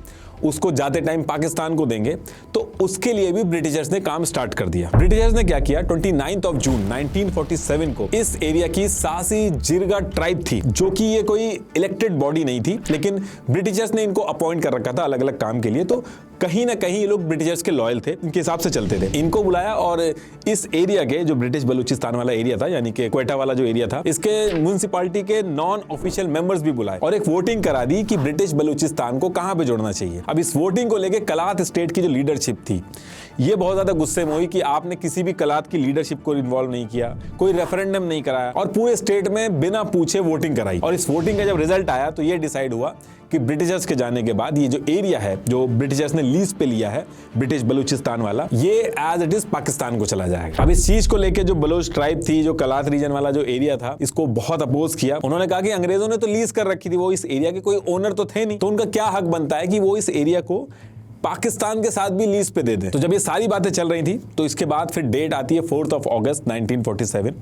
उसको जाते टाइम पाकिस्तान को देंगे, तो उसके लिए भी ब्रिटिशर्स ने काम स्टार्ट कर दिया। ब्रिटिशर्स ने क्या किया, 29 जून 1947 को इस एरिया की सासी जिरगा ट्राइब थी, जो कि ये कोई इलेक्टेड बॉडी नहीं थी, लेकिन ब्रिटिशर्स ने इनको अपॉइंट कर रखा था अलग अलग काम के लिए। तो कहीं ना कहीं ये लोग ब्रिटिशर्स के लॉयल थे, इनके हिसाब से चलते थे। इनको बुलाया और इस एरिया के जो ब्रिटिश बलूचिस्तान वाला एरिया था यानी कि क्वेटा वाला जो एरिया था, इसके म्युनिसिपैलिटी के नॉन ऑफिशियल मेंबर्स भी बुलाए और एक वोटिंग करा दी कि ब्रिटिश बलूचिस्तान को कहां पे जोड़ना चाहिए। अब इस वोटिंग को लेके कलात स्टेट की जो लीडरशिप थी ये बहुत ज्यादा गुस्से में हुई कि आपने किसी भी कलात की लीडरशिप को इन्वॉल्व नहीं किया, कोई रेफरेंडम नहीं कराया और पूरे स्टेट में बिना पूछे वोटिंग कराई। और इस वोटिंग का जब रिजल्ट आया तो ये डिसाइड हुआ कि ब्रिटिशर्स के जाने के बाद ये जो एरिया है जो ब्रिटिशर्स ने लीज पे लिया है ब्रिटिश बलूचिस्तान वाला, ये एज इट इज पाकिस्तान को चला जाएगा। अब इस चीज को लेके जो बलोच ट्राइब थी, जो कलात रीजन वाला जो एरिया था, इसको बहुत अपोज किया। उन्होंने कहा कि अंग्रेजों ने तो लीज कर रखी थी, वो इस एरिया के कोई ओनर तो थे नहीं, तो उनका क्या हक बनता है कि वो इस एरिया को पाकिस्तान के साथ भी लीज पे दे दें। तो जब ये सारी बातें चल रही थी तो इसके बाद फिर डेट आती है 4 अगस्त 1947।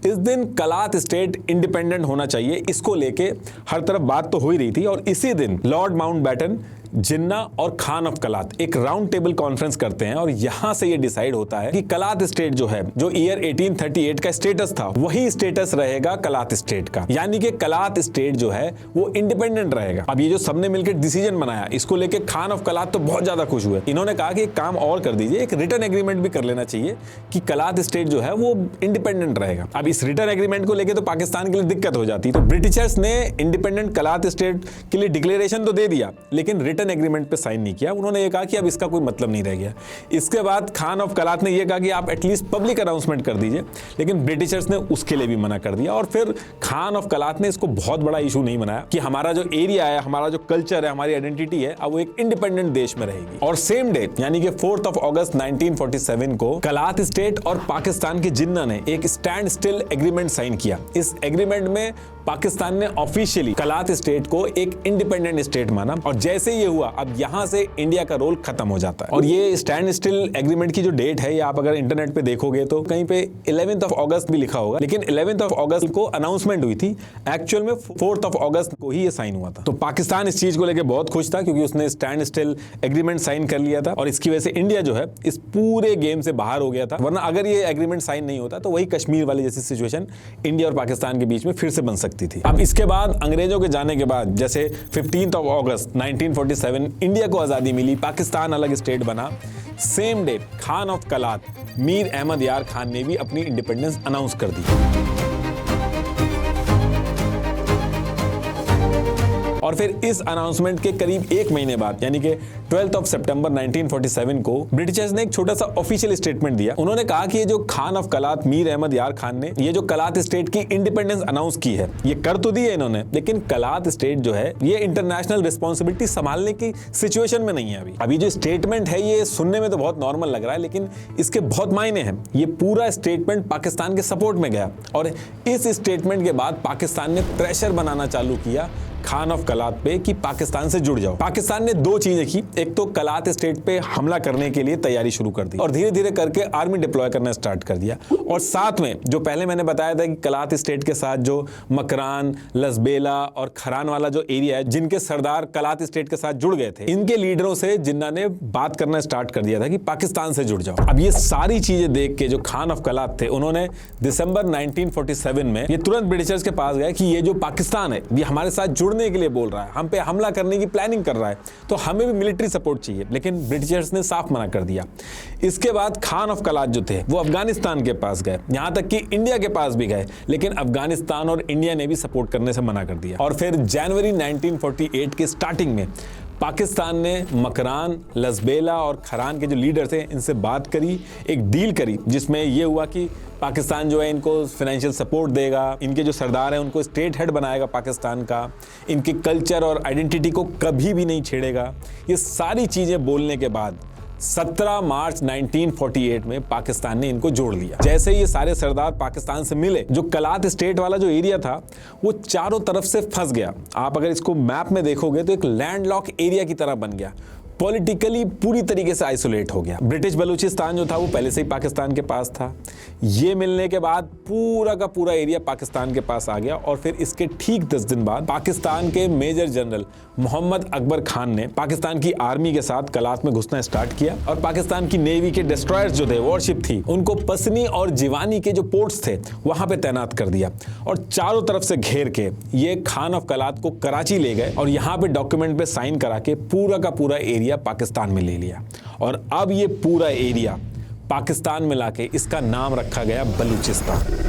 इस दिन कलात स्टेट इंडिपेंडेंट होना चाहिए, इसको लेके हर तरफ बात तो हो ही रही थी। और इसी दिन लॉर्ड माउंटबेटन जिन्ना और खान ऑफ कलात एक राउंड टेबल कॉन्फ्रेंस करते हैं और यहां से ये डिसाइड होता है कि कलात स्टेट जो है, जो ईयर 1838 का स्टेटस था, वही स्टेटस रहेगा कलात स्टेट का, यानी कि कलात स्टेट जो है वो इंडिपेंडेंट रहेगा। अब ये जो सबने मिलकर डिसीजन बनाया, इसको लेके खान ऑफ कलात तो बहुत ज्यादा खुश हुए। इन्होंने कहा कि एक काम और कर दीजिए, एक रिटर्न एग्रीमेंट भी कर लेना चाहिए कि कलात स्टेट जो है वो इंडिपेंडेंट रहेगा। अब इस रिटर्न एग्रीमेंट को लेके तो पाकिस्तान के लिए दिक्कत हो जाती, तो ब्रिटिशर्स ने इंडिपेंडेंट कलात स्टेट के लिए डिक्लेरेशन तो दे दिया, लेकिन रिटर्न एग्रीमेंट पे साइन नहीं किया। उन्होंने ये कहा कि अब इसका कोई मतलब नहीं रह गया। इसके बाद खान ऑफ कलात ने यह कहा कि आप एटलीस्ट पब्लिक अनाउंसमेंट कर दीजिए, लेकिन ब्रिटिशर्स ने उसके लिए भी मना कर दिया। और फिर खान ऑफ कलात ने इसको बहुत बड़ा इशू नहीं बनाया कि हमारा जो एरिया है, हमारा जो कल्चर है, हमारी आइडेंटिटी है, अब वो एक इंडिपेंडेंट देश में रहेगी। और सेम डे यानी कि 4 अगस्त 1947 को कलात स्टेट और पाकिस्तान के जिन्ना ने एक स्टैंड स्टिल एग्रीमेंट साइन किया। इस एग्रीमेंट में पाकिस्तान ने ऑफिशियली कलात स्टेट को एक इंडिपेंडेंट स्टेट माना, और जैसे ये हुआ अब यहां से इंडिया का रोल खत्म हो जाता है। और ये स्टैंड स्टिल एग्रीमेंट की जो डेट है, ये आप अगर इंटरनेट पे देखोगे तो कहीं पे 11 अगस्त भी लिखा होगा, लेकिन 11 अगस्त को अनाउंसमेंट हुई थी, एक्चुअल में 4 अगस्त को ही ये साइन हुआ था। तो पाकिस्तान इस चीज को लेकर बहुत खुश था क्योंकि उसने स्टैंड स्टिल एग्रीमेंट साइन कर लिया था, और इसकी वजह से इंडिया जो है इस पूरे गेम से बाहर हो गया था। वरना अगर ये एग्रीमेंट साइन नहीं होता तो वही कश्मीर वाली जैसी सिचुएशन इंडिया और पाकिस्तान के बीच में फिर से बन सकती थी। अब इसके बाद अंग्रेजों के जाने के बाद जैसे 15 अगस्त 1947 इंडिया को आजादी मिली, पाकिस्तान अलग स्टेट बना, same day Khan of Kalat Mir Ahmad Yar Khan ने भी अपनी इंडिपेंडेंस अनाउंस कर दी। और फिर इस अनाउंसमेंट के करीब एक महीने बाद यानी कि 12 सितंबर 1947 को ब्रिटिशर्स ने एक छोटा सा ऑफिशियल स्टेटमेंट दिया। उन्होंने कहा कि ये जो खान ऑफ कलात मीर अहमद यार खान ने ये जो कलात स्टेट की इंडिपेंडेंस अनाउंस की है, ये कर तो दी है इन्होंने, लेकिन कलात स्टेट जो है ये इंटरनेशनल रिस्पॉन्सिबिलिटी संभालने की सिचुएशन में नहीं है। अभी जो स्टेटमेंट है ये सुनने में तो बहुत नॉर्मल लग रहा है, लेकिन इसके बहुत मायने हैं। ये पूरा स्टेटमेंट पाकिस्तान के सपोर्ट में गया, और इस स्टेटमेंट के बाद पाकिस्तान ने प्रेशर बनाना चालू किया खान ऑफ कलात पे कि पाकिस्तान से जुड़ जाओ। पाकिस्तान ने दो चीजें की, एक तो कलात स्टेट पे हमला करने के लिए तैयारी शुरू कर दी और धीरे धीरे करके आर्मी डिप्लॉय करना स्टार्ट कर दिया, और साथ में जो पहले मैंने बताया था कि कलात स्टेट के साथ जो मकरान, लसबेला और खरान वाला जो एरिया है, जिनके सरदार कलात स्टेट के साथ जुड़ गए थे, इनके लीडरों से जिन्ना ने बात करना स्टार्ट कर दिया था कि पाकिस्तान से जुड़ जाओ। अब ये सारी चीजें देख के जो खान ऑफ कलात थे, उन्होंने दिसंबर 1947 में ये तुरंत ब्रिटिशर्स के पास गए कि ये जो पाकिस्तान है ये हमारे साथ जुड़ने के लिए बोल रहा है, हम पे हमला करने की प्लानिंग कर रहा है, तो हमें भी मिलिट्री सपोर्ट चाहिए। लेकिन ब्रिटिशर्स ने साफ मना कर दिया। इसके बाद खान ऑफ कलात जो थे वो अफगानिस्तान के पास गए, यहां तक कि इंडिया के पास भी गए, लेकिन अफगानिस्तान और इंडिया ने भी सपोर्ट करने से मना कर दिया। और फिर जनवरी 1948 के स्टार्टिंग में पाकिस्तान ने मकरान, लसबेला और खरान के जो लीडर थे इनसे बात करी, एक डील करी, जिसमें यह हुआ कि पाकिस्तान जो है इनको फाइनेंशियल सपोर्ट देगा, इनके जो सरदार हैं उनको स्टेट हेड बनाएगा पाकिस्तान का, इनके कल्चर और आइडेंटिटी को कभी भी नहीं छेड़ेगा। ये सारी चीज़ें बोलने के बाद 17 मार्च 1948 में पाकिस्तान ने इनको जोड़ लिया। जैसे ये सारे सरदार पाकिस्तान से मिले, जो कलात स्टेट वाला जो एरिया था वो चारों तरफ से फंस गया। आप अगर इसको मैप में देखोगे तो एक लैंडलॉक एरिया की तरह बन गया, पॉलिटिकली पूरी तरीके से आइसोलेट हो गया। ब्रिटिश बलूचिस्तान जो था वो पहले से ही पाकिस्तान के पास था। ये मिलने के बाद पूरा का पूरा एरिया पाकिस्तान के पास आ गया, और फिर इसके ठीक 10 दिन बाद पाकिस्तान के मेजर जनरल मोहम्मद अकबर खान ने पाकिस्तान की आर्मी के साथ कलात में घुसना स्टार्ट किया, और पाकिस्तान की नेवी के डिस्ट्रॉयर्स जो थे, वॉरशिप थी, उनको पसनी और जिवानी के जो पोर्ट्स थे वहां पे तैनात कर दिया, और चारों तरफ से घेर के ये खान ऑफ कलात को कराची ले गए, और यहाँ पे डॉक्यूमेंट पे साइन करा के पूरा का पूरा एरिया पाकिस्तान में ले लिया। और अब ये पूरा एरिया पाकिस्तान में लाके इसका नाम रखा गया बलूचिस्तान।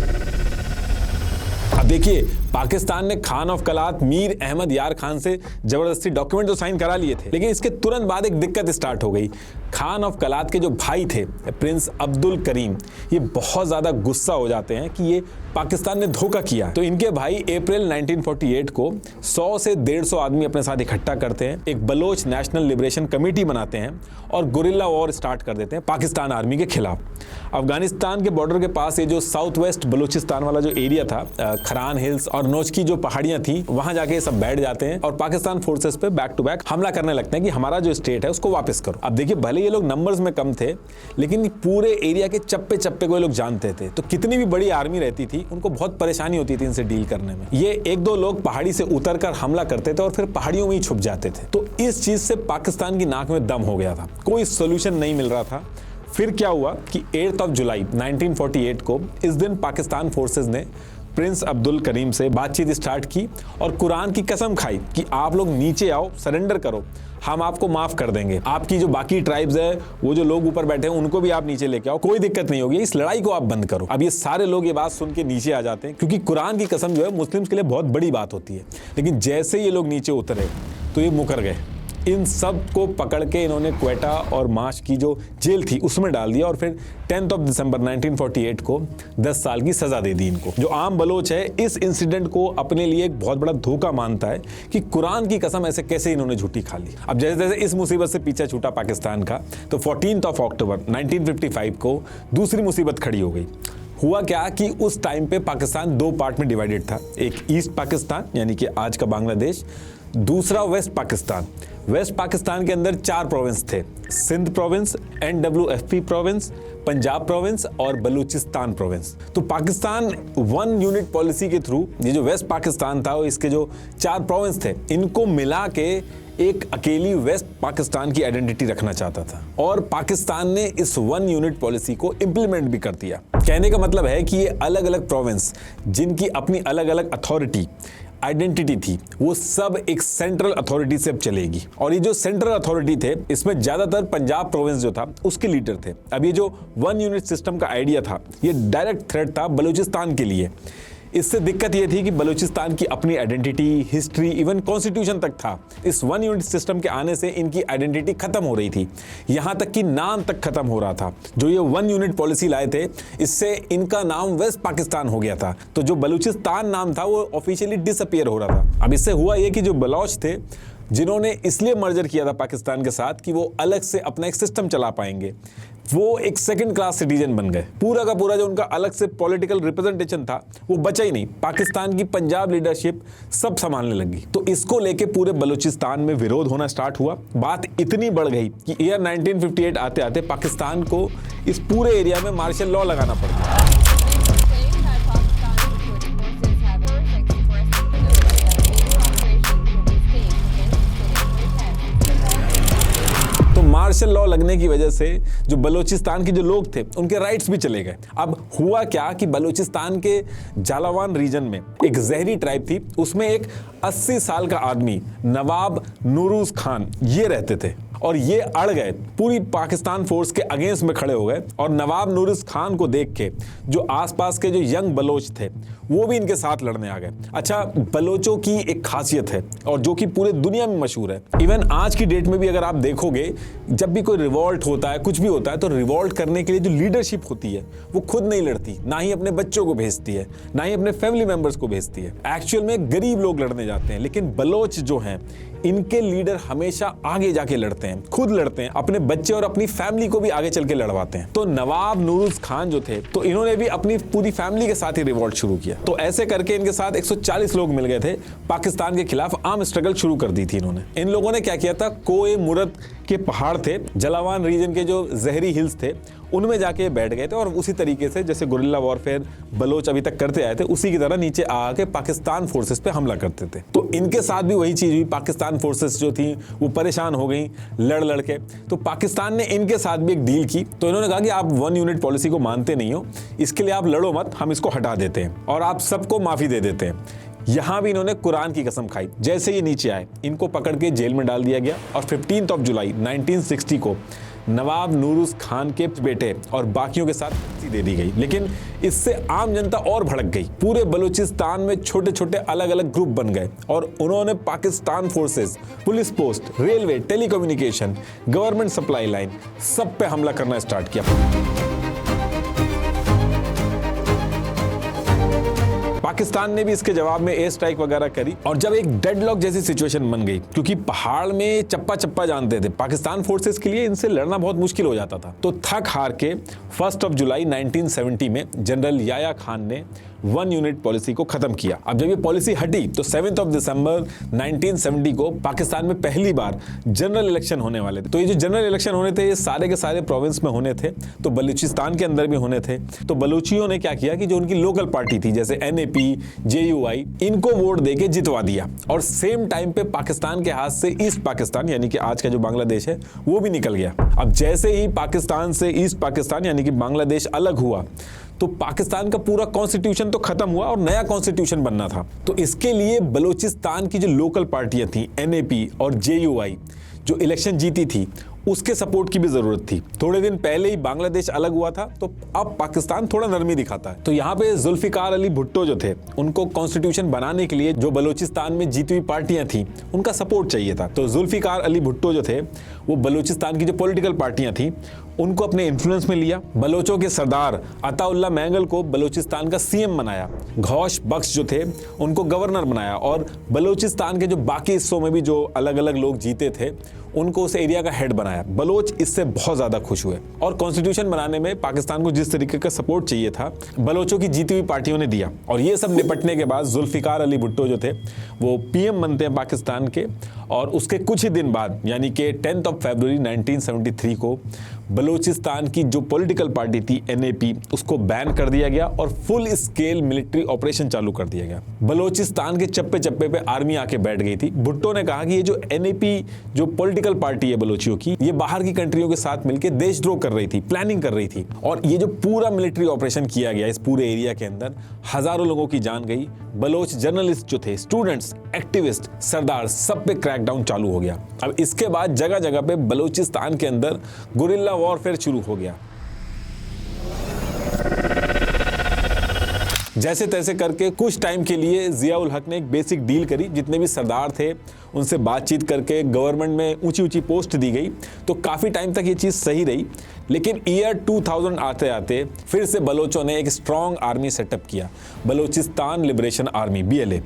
अब देखिए, पाकिस्तान ने खान ऑफ कलात मीर अहमद यार खान से जबरदस्ती डॉक्यूमेंट तो साइन करा लिए थे, लेकिन इसके तुरंत बाद एक दिक्कत स्टार्ट हो गई। खान ऑफ कलात के जो भाई थे प्रिंस अब्दुल करीम, ये बहुत ज्यादा गुस्सा हो जाते हैं कि ये पाकिस्तान ने धोखा किया। तो इनके भाई अप्रैल 1948 को 100 से 150 आदमी अपने साथ इकट्ठा करते हैं, एक बलोच नेशनल लिबरेशन कमेटी बनाते हैं और गुरिल्ला वॉर स्टार्ट कर देते हैं पाकिस्तान आर्मी के खिलाफ। अफगानिस्तान के बॉर्डर के पास ये जो साउथ वेस्ट बलूचिस्तान वाला जो एरिया था, खरान हिल्स और और नोच की जो पहाड़ियां थी वहां जाके सब बैठ जाते हैं और पाकिस्तान फोर्सेस पे बैक टू बैक हमला करने लगते हैं कि हमारा जो स्टेट है उसको वापस करो। अब देखिए, भले ये लोग नंबर्स में कम थे, लेकिन पूरे एरिया के चप्पे चप्पे को ये लोग जानते थे, तो कितनी भी बड़ी आर्मी रहती थी उनको बहुत परेशानी होती थी इनसे डील करने में। ये एक दो लोग पहाड़ी से उतर कर हमला करते थे और फिर पहाड़ियों में ही छुप जाते थे। तो इस चीज से पाकिस्तान की नाक में दम हो गया था, कोई सोल्यूशन नहीं मिल रहा था। फिर क्या हुआ कि 8 जुलाई 1948 को इस दिन पाकिस्तान फोर्सेस ने प्रिंस अब्दुल करीम से बातचीत स्टार्ट की और कुरान की कसम खाई कि आप लोग नीचे आओ, सरेंडर करो, हम आपको माफ कर देंगे। आपकी जो बाकी ट्राइब्स है, वो जो लोग ऊपर बैठे हैं, उनको भी आप नीचे लेके आओ, कोई दिक्कत नहीं होगी, इस लड़ाई को आप बंद करो। अब ये सारे लोग ये बात सुन के नीचे आ जाते हैं, क्योंकि कुरान की कसम जो है मुस्लिम्स के लिए बहुत बड़ी बात होती है। लेकिन जैसे ये लोग नीचे उतरे तो ये मुकर गए। इन सब को पकड़ के इन्होंने क्वेटा और माश की जो जेल थी उसमें डाल दिया और फिर 10 दिसंबर 1948 को 10 साल की सजा दे दी इनको। जो आम बलोच है इस इंसिडेंट को अपने लिए एक बहुत बड़ा धोखा मानता है कि कुरान की कसम ऐसे कैसे इन्होंने झूठी खा ली। अब जैसे जैसे इस मुसीबत से पीछा छूटा पाकिस्तान का, तो 14 अक्टूबर 1955 को दूसरी मुसीबत खड़ी हो गई। हुआ क्या कि उस टाइम पे पाकिस्तान दो पार्ट में डिवाइडेड था, एक ईस्ट पाकिस्तान यानी कि आज का बांग्लादेश, दूसरा वेस्ट पाकिस्तान। वेस्ट पाकिस्तान के अंदर 4 प्रोविंस थे, Sindh province, NWFP province, Punjab province और बलूचिस्तान प्रोविंस। तो पाकिस्तान 1 यूनिट पॉलिसी के थ्रू ये जो वेस्ट पाकिस्तान था और इसके जो 4 प्रोविंस थे, इनको मिला के एक अकेली वेस्ट पाकिस्तान की आइडेंटिटी रखना चाहता था और पाकिस्तान ने इस 1 यूनिट पॉलिसी को इंप्लीमेंट भी कर दिया। कहने का मतलब है कि ये अलग अलग प्रोविंस जिनकी अपनी अलग अलग अथॉरिटी आइडेंटिटी थी, वो सब एक सेंट्रल अथॉरिटी से अब चलेगी। और ये जो सेंट्रल अथॉरिटी थे, इसमें ज्यादातर पंजाब प्रोविंस जो था उसके लीडर थे। अब ये जो 1 यूनिट सिस्टम का आइडिया था, ये डायरेक्ट थ्रेट था बलूचिस्तान के लिए। इससे दिक्कत यह थी कि बलूचिस्तान की अपनी आइडेंटिटी, हिस्ट्री, इवन कॉन्स्टिट्यूशन तक था। इस 1 यूनिट सिस्टम के आने से इनकी आइडेंटिटी खत्म हो रही थी, यहां तक कि नाम तक खत्म हो रहा था। जो ये 1 यूनिट पॉलिसी लाए थे, इससे इनका नाम वेस्ट पाकिस्तान हो गया था, तो जो बलूचिस्तान नाम था वो ऑफिशियली डिसअपीयर हो रहा था। अब इससे हुआ ये कि जो बलोच थे, जिन्होंने इसलिए मर्जर किया था पाकिस्तान के साथ कि वो अलग से अपना एक सिस्टम चला पाएंगे, वो एक सेकंड क्लास सिटीजन बन गए। पूरा का पूरा जो उनका अलग से पॉलिटिकल रिप्रेजेंटेशन था वो बचा ही नहीं। पाकिस्तान की पंजाब लीडरशिप सब संभालने लगी। तो इसको लेके पूरे बलूचिस्तान में विरोध होना स्टार्ट हुआ। बात इतनी बढ़ गई कि ईयर 1958 आते आते पाकिस्तान को इस पूरे एरिया में मार्शल लॉ लगाना पड़ गया। मार्शल लॉ लगने की वजह से जो बलूचिस्तान के जो लोग थे उनके राइट्स भी चले गए। अब हुआ क्या कि बलूचिस्तान के जालावान रीजन में एक जहरी ट्राइब थी, उसमें एक 80 साल का आदमी नवाब नूरुज खान ये रहते थे और ये अड़ गए, पूरी पाकिस्तान फोर्स के अगेंस्ट में खड़े हो गए। और नवाब नूरुज खान को देख के जो आसपास के जो यंग बलोच थे वो भी इनके साथ लड़ने आ गए। अच्छा, बलोचों की एक खासियत है और जो कि पूरे दुनिया में मशहूर है, इवन आज की डेट में भी अगर आप देखोगे, जब भी कोई रिवॉल्ट होता है, कुछ भी होता है, तो रिवॉल्ट करने के लिए जो लीडरशिप होती है वो खुद नहीं लड़ती, ना ही अपने बच्चों को भेजती है, ना ही अपने फैमिली मेंबर्स को भेजती है। एक्चुअल में गरीब लोग लड़ने जाते हैं, लेकिन बलोच जो हैं इनके लीडर हमेशा आगे जाके लड़ते हैं, खुद लड़ते हैं, अपने बच्चे और अपनी फैमिली को भी आगे चल के लड़वाते हैं। तो नवाब नूरुज खान जो थे, तो इन्होंने भी अपनी पूरी फैमिली के साथ ही रिवॉल्ट शुरू किया। तो ऐसे करके इनके साथ 140 लोग मिल गए थे, पाकिस्तान के खिलाफ आर्म स्ट्रगल शुरू कर दी थी इन्होंने। इन लोगों ने क्या किया था, कोए मुरद के पहाड़ थे, जलावान रीजन के जो जहरी हिल्स थे, उनमें जाके बैठ गए थे और उसी तरीके से जैसे गुरिल्ला वॉरफेयर बलोच अभी तक करते आए थे, उसी की तरह नीचे आके पाकिस्तान फोर्सेस पे हमला करते थे। तो इनके साथ भी वही चीज हुई, पाकिस्तान फोर्सेस जो थी वो परेशान हो गई लड़ के। तो पाकिस्तान ने इनके साथ भी एक डील की। तो इन्होंने कहा कि आप 1 यूनिट पॉलिसी को मानते नहीं हो, इसके लिए आप लड़ो मत, हम इसको हटा देते हैं और आप सबको माफी दे देते हैं। यहां भी इन्होंने कुरान की कसम खाई। जैसे ये नीचे आए, इनको पकड़ के जेल में डाल दिया गया और 15 जुलाई 1960 को नवाब नूरुज खान के बेटे और बाकियों के साथ फांसी दे दी गई। लेकिन इससे आम जनता और भड़क गई। पूरे बलूचिस्तान में छोटे छोटे अलग अलग ग्रुप बन गए और उन्होंने Pakistan forces, police post, railway, telecommunication, government supply line, सब पे हमला करना स्टार्ट किया। पाकिस्तान ने भी इसके जवाब में एयर स्ट्राइक वगैरह करी और जब एक डेडलॉक जैसी सिचुएशन बन गई, क्योंकि पहाड़ में चप्पा चप्पा जानते थे, पाकिस्तान फोर्सेस के लिए इनसे लड़ना बहुत मुश्किल हो जाता था। तो थक हार के 1 जुलाई 1970 में जनरल याया खान ने वन यूनिट पॉलिसी को खत्म किया। अब जब ये पॉलिसी हटी तो 7 दिसंबर 1970 को पाकिस्तान में पहली बार जनरल इलेक्शन होने वाले थे। तो ये जो जनरल इलेक्शन होने थे ये सारे के सारे प्रोविंस में होने थे, तो बलूचिस्तान के अंदर भी होने थे। तो बलूचियों ने क्या किया कि जो उनकी लोकल पार्टी थी जैसे NAP, JUI, इनको वोट देके जितवा दिया और सेम टाइम पे पाकिस्तान के हाथ से ईस्ट पाकिस्तान यानी कि आज का जो बांग्लादेश है वो भी निकल गया। अब जैसे ही पाकिस्तान से ईस्ट पाकिस्तान यानी कि बांग्लादेश अलग हुआ तो पाकिस्तान का पूरा कॉन्स्टिट्यूशन तो खत्म हुआ और नया कॉन्स्टिट्यूशन बनना था। तो इसके लिए बलूचिस्तान की जो लोकल पार्टियां थी NAP और JUI जो इलेक्शन जीती थी उसके सपोर्ट की भी जरूरत थी। थोड़े दिन पहले ही बांग्लादेश अलग हुआ था तो अब पाकिस्तान थोड़ा नरमी दिखाता है। तो यहाँ पे जुल्फिकार अली भुट्टो जो थे उनको कॉन्स्टिट्यूशन बनाने के लिए जो बलूचिस्तान में जीती हुई पार्टियां थी उनका सपोर्ट चाहिए था। तो जुल्फिकार अली भुट्टो जो थे वो बलूचिस्तान की जो पॉलिटिकल पार्टियां थी उनको अपने इन्फ्लुएंस में लिया। बलोचों के सरदार अताउल्ला मैंगल को बलूचिस्तान का CM बनाया, घौश बख्श जो थे उनको गवर्नर बनाया और बलूचिस्तान के जो बाकी हिस्सों में भी जो अलग अलग लोग जीते थे उनको उस एरिया का हेड बनाया। बलोच इससे बहुत ज्यादा खुश हुए और कॉन्स्टिट्यूशन बनाने में पाकिस्तान को जिस तरीके का सपोर्ट चाहिए था बलोचों की जीती हुई पार्टियों ने दिया। और ये सब निपटने के बाद जुल्फिकार अली भुट्टो जो थे वो PM बनते हैं पाकिस्तान के और उसके कुछ ही दिन बाद यानी कि 10 फरवरी 1973 को बलूचिस्तान की जो पॉलिटिकल पार्टी थी NAP उसको बैन कर दिया गया और फुल स्केल मिलिट्री ऑपरेशन चालू कर दिया गया। बलूचिस्तान के चप्पे चप्पे पे आर्मी आके बैठ गई थी। भुट्टो ने कहा कि ये जो NAP जो पॉलिटिकल पार्टी है बलूचियों की ये बाहर की कंट्रियों के साथ मिलकर देशद्रोह कर रही थी, प्लानिंग कर रही थी और ये जो पूरा मिलिट्री ऑपरेशन किया गया इस पूरे एरिया के अंदर हजारों लोगों की जान गई। बलोच जर्नलिस्ट जो थे, स्टूडेंट्स, एक्टिविस्ट, सरदार सब पे क्रैकडाउन चालू हो गया। अब इसके बाद जगह जगह पे बलूचिस्तान के अंदर गुरिल्ला वॉरफेयर शुरू हो गया। जैसे तैसे करके कुछ टाइम के लिए जिया उल हक ने एक बेसिक डील करी, जितने भी सरदार थे उनसे बातचीत करके गवर्नमेंट में ऊंची ऊंची पोस्ट दी गई। तो काफी टाइम तक ये चीज सही रही, लेकिन ईयर 2000 आते आते फिर से बलोचों ने एक स्ट्रॉन्ग आर्मी सेटअप किया, बलूचिस्तान लिबरेशन आर्मी BLA।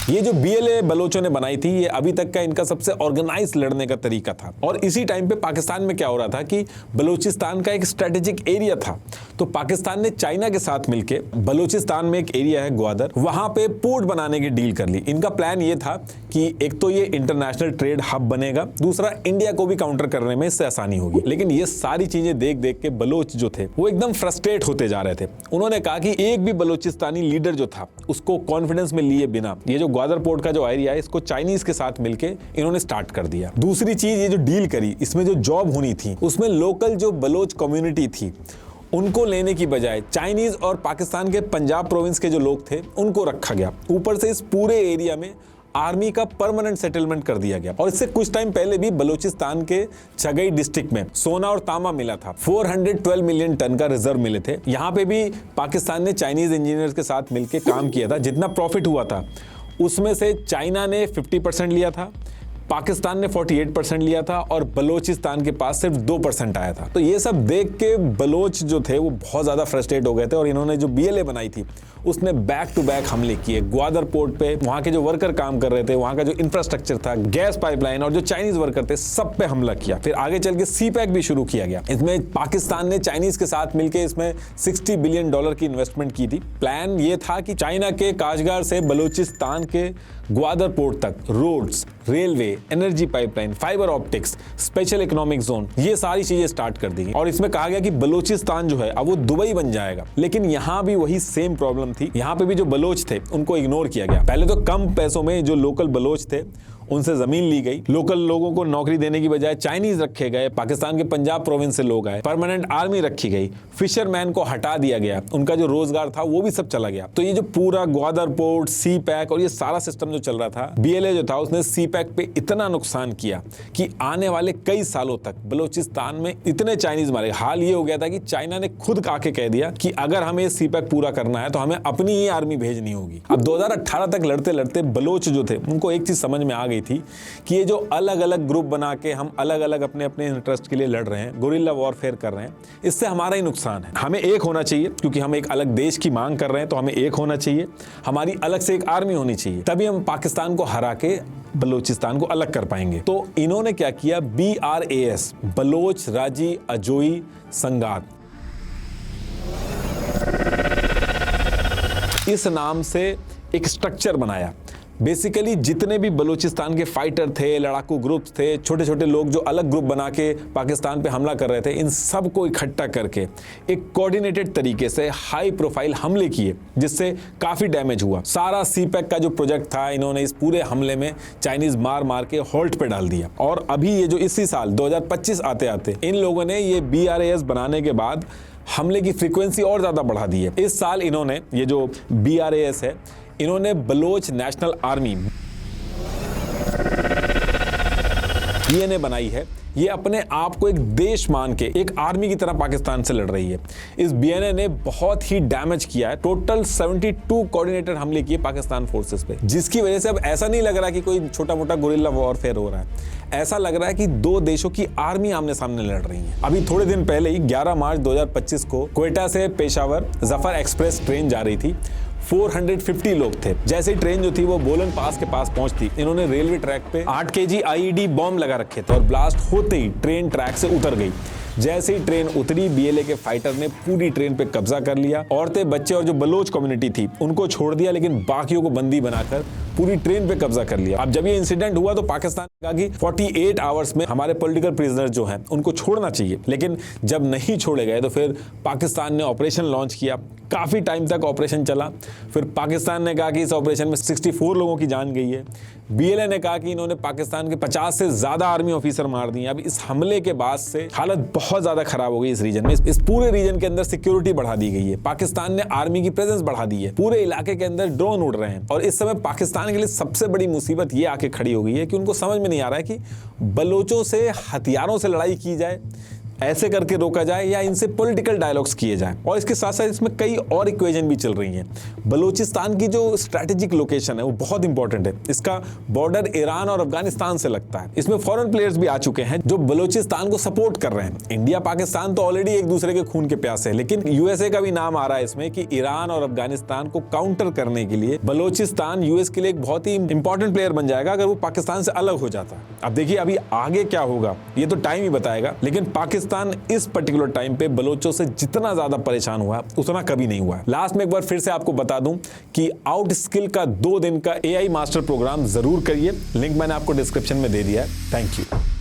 ये जो BLA बलोचों ने बनाई थी ये अभी तक का इनका सबसे ऑर्गेनाइज लड़ने का तरीका था। और इसी टाइम पे पाकिस्तान में क्या हो रहा था कि बलूचिस्तान का एक स्ट्रेटेजिक एरिया था, तो पाकिस्तान ने चाइना के साथ मिलके बलूचिस्तान में एक एरिया है ग्वादर, वहां पे पोर्ट बनाने की डील कर ली। इनका प्लान ये था कि एक तो ये इंटरनेशनल ट्रेड हब बनेगा, दूसरा इंडिया को भी काउंटर करने में इससे आसानी होगी। लेकिन ये सारी चीजें देख देख के बलोच जो थे वो एकदम फ्रस्ट्रेट होते जा रहे थे। उन्होंने कहा कि एक भी बलूचिस्तानी लीडर जो था उसको कॉन्फिडेंस में लिए बिना ये जो ग्वादर पोर्ट का जो एरिया है इसको चाइनीज के साथ मिलके इन्होंने स्टार्ट कर दिया। दूसरी चीज ये जो डील करी इसमें जो जॉब होनी थी उसमें लोकल जो बलोच कम्युनिटी थी उनको लेने की बजाय चाइनीज और पाकिस्तान के पंजाब प्रोविंस के जो लोग थे उनको रखा गया। ऊपर से इस पूरे एरिया में आर्मी का परमानेंट सेटलमेंट कर दिया गया। और इससे कुछ टाइम पहले भी बलूचिस्तान के छगई डिस्ट्रिक्ट में सोना और तांबा मिला था, 412 मिलियन टन का रिजर्व मिले थे। यहाँ पे भी पाकिस्तान ने चाइनीज इंजीनियर्स के साथ मिलकर काम किया था। जितना प्रॉफिट हुआ था उसमें से चाइना ने 50% लिया था, पाकिस्तान ने 48% लिया था और बलूचिस्तान के पास सिर्फ 2% आया था। तो ये सब देख के बलोच जो थे वो बहुत ज्यादा फ्रस्ट्रेट हो गए थे और इन्होंने जो BLA बनाई थी उसने बैक टू बैक हमले किए। ग्वादर पोर्ट पे वहां के जो वर्कर काम कर रहे थे, वहां का जो इंफ्रास्ट्रक्चर था, गैस पाइपलाइन और जो चाइनीज वर्कर थे सब पे हमला किया। फिर आगे चल के CPEC भी शुरू किया गया। इसमें पाकिस्तान ने चाइनीज के साथ मिलकर इसमें $60 बिलियन की इन्वेस्टमेंट की थी। प्लान ये था कि चाइना के काशगार से बलूचिस्तान के ग्वादर पोर्ट तक roads, railway, energy pipeline, fibre optics, special economic zone, ये सारी चीजें स्टार्ट कर दी। और इसमें कहा गया कि बलूचिस्तान जो है अब वो दुबई बन जाएगा। लेकिन यहाँ भी वही सेम प्रॉब्लम थी। यहाँ पे भी जो बलोच थे उनको इग्नोर किया गया। पहले तो कम पैसों में जो लोकल बलोच थे उनसे जमीन ली गई, लोकल लोगों को नौकरी देने की बजाय चाइनीज रखे गए, पाकिस्तान के पंजाब प्रोविंस से लोग आए, परमानेंट आर्मी रखी गई, फिशरमैन को हटा दिया गया, उनका जो रोजगार था वो भी सब चला गया। तो ये जो पूरा ग्वादर पोर्ट, CPEC और ये सारा सिस्टम जो चल रहा था, BLA जो था उसने CPEC पे इतना नुकसान किया कि आने वाले कई सालों तक बलूचिस्तान में इतने चाइनीज मारे। हाल ये हो गया था कि चाइना ने खुद आके कह दिया कि अगर हमें CPEC पूरा करना है तो हमें अपनी ही आर्मी भेजनी होगी। अब 2018 तक लड़ते लड़ते बलोच जो थे उनको एक चीज समझ में आ गई थी कि ये जो अलग अलग ग्रुप बना के हम अलग अलग अपने अपने इंटरेस्ट के लिए लड़ रहे हैं, गुरिल्ला वॉरफेयर कर रहे हैं, इससे हमारा ही नुकसान है। हमें एक होना चाहिए, क्योंकि हम एक अलग देश की मांग कर रहे हैं तो हमें एक होना चाहिए, हमारी अलग से एक आर्मी होनी चाहिए, तभी हम पाकिस्तान को हरा के बलूचिस्तान को अलग कर पाएंगे। तो इन्होंने क्या किया, BRAS, बलोच राजी अजोई संगात, इस नाम से एक स्ट्रक्चर बनाया। बेसिकली जितने भी बलूचिस्तान के फाइटर थे, लड़ाकू ग्रुप्स थे, छोटे छोटे लोग जो अलग ग्रुप बना के पाकिस्तान पे हमला कर रहे थे, इन सब को इकट्ठा करके एक कोऑर्डिनेटेड तरीके से हाई प्रोफाइल हमले किए, जिससे काफ़ी डैमेज हुआ। सारा सीपैक का जो प्रोजेक्ट था, इन्होंने इस पूरे हमले में चाइनीज़ मार मार के हॉल्ट पे डाल दिया। और अभी ये जो इसी साल 2025 आते आते इन लोगों ने ये BRAS बनाने के बाद हमले की फ्रीक्वेंसी और ज़्यादा बढ़ा दी है। इस साल इन्होंने ये जो BRAS है, इन्होंने बलोच नेशनल आर्मी BNA बनाई है। ये अपने आप को एक देश मान के एक आर्मी की तरह पाकिस्तान से लड़ रही है। इस BNA ने बहुत ही डैमेज किया है। टोटल 72 कोऑर्डिनेटेड हमले किए पाकिस्तान फोर्सेस पे, जिसकी वजह से अब ऐसा नहीं लग रहा कि कोई छोटा मोटा गुरिल्ला वॉरफेयर हो रहा है। ऐसा लग रहा है कि दो देशों की आर्मी आमने सामने लड़ रही है। अभी थोड़े दिन पहले ही 11 मार्च 2025 को क्वेटा से पेशावर जफर एक्सप्रेस ट्रेन जा रही थी। 450 लोग थे। जैसे ही ट्रेन जो थी वो बोलन पास के पास पहुंचती, इन्होंने रेलवे ट्रैक पे 8 kg IED बॉम्ब लगा रखे थे और ब्लास्ट होते ही ट्रेन ट्रैक से उतर गई। जैसे ही ट्रेन उतरी, BLA के फाइटर ने पूरी ट्रेन पे कब्जा कर लिया। औरतें, बच्चे और जो बलोच कम्युनिटी थी उनको छोड़ दिया, लेकिन बाकियों को बंदी बनाकर पूरी ट्रेन पे कब्जा कर लिया। अब जब ये इंसिडेंट हुआ तो पाकिस्तान ने कहा कि 48 आवर्स में हमारे पॉलिटिकल प्रिजनर जो हैं उनको छोड़ना चाहिए, लेकिन जब नहीं छोड़े गए तो फिर पाकिस्तान ने ऑपरेशन लॉन्च किया। काफ़ी टाइम तक ऑपरेशन चला। फिर पाकिस्तान ने कहा कि इस ऑपरेशन में 64 लोगों की जान गई है। BLA ने कहा कि इन्होंने पाकिस्तान के 50 से ज़्यादा आर्मी ऑफिसर मार दिए। अब इस हमले के बाद से हालत बहुत ज़्यादा खराब हो गई इस रीजन में। इस पूरे रीजन के अंदर सिक्योरिटी बढ़ा दी गई है। पाकिस्तान ने आर्मी की प्रेजेंस बढ़ा दी है। पूरे इलाके के अंदर ड्रोन उड़ रहे हैं। और इस समय पाकिस्तान के लिए सबसे बड़ी मुसीबत ये आके खड़ी हो गई है कि उनको समझ में नहीं आ रहा है कि बलोचों से हथियारों से लड़ाई की जाए, ऐसे करके रोका जाए, या इनसे पॉलिटिकल डायलॉग्स किए जाएं। और इसके साथ साथ इसमें कई और इक्वेशन भी चल रही हैं। बलूचिस्तान की जो स्ट्रैटेजिक लोकेशन है वो बहुत इंपॉर्टेंट है। इसका बॉर्डर ईरान और अफगानिस्तान से लगता है। इसमें फॉरेन प्लेयर्स भी आ चुके हैं जो बलूचिस्तान को सपोर्ट कर रहे हैं। इंडिया पाकिस्तान तो ऑलरेडी एक दूसरे के खून के प्यासे है, लेकिन USA का भी नाम आ रहा है इसमें कि ईरान और अफगानिस्तान को काउंटर करने के लिए बलूचिस्तान US के लिए एक बहुत ही इंपॉर्टेंट प्लेयर बन जाएगा अगर वो पाकिस्तान से अलग हो जाता है। अब देखिए अभी आगे क्या होगा ये तो टाइम ही बताएगा, लेकिन पाकिस्तान इस पर्टिकुलर टाइम पे बलोचों से जितना ज्यादा परेशान हुआ उतना कभी नहीं हुआ। लास्ट में एक बार फिर से आपको बता दूं कि आउट स्किल का 2 दिन का AI मास्टर प्रोग्राम जरूर करिए। लिंक मैंने आपको डिस्क्रिप्शन में दे दिया है। Thank you.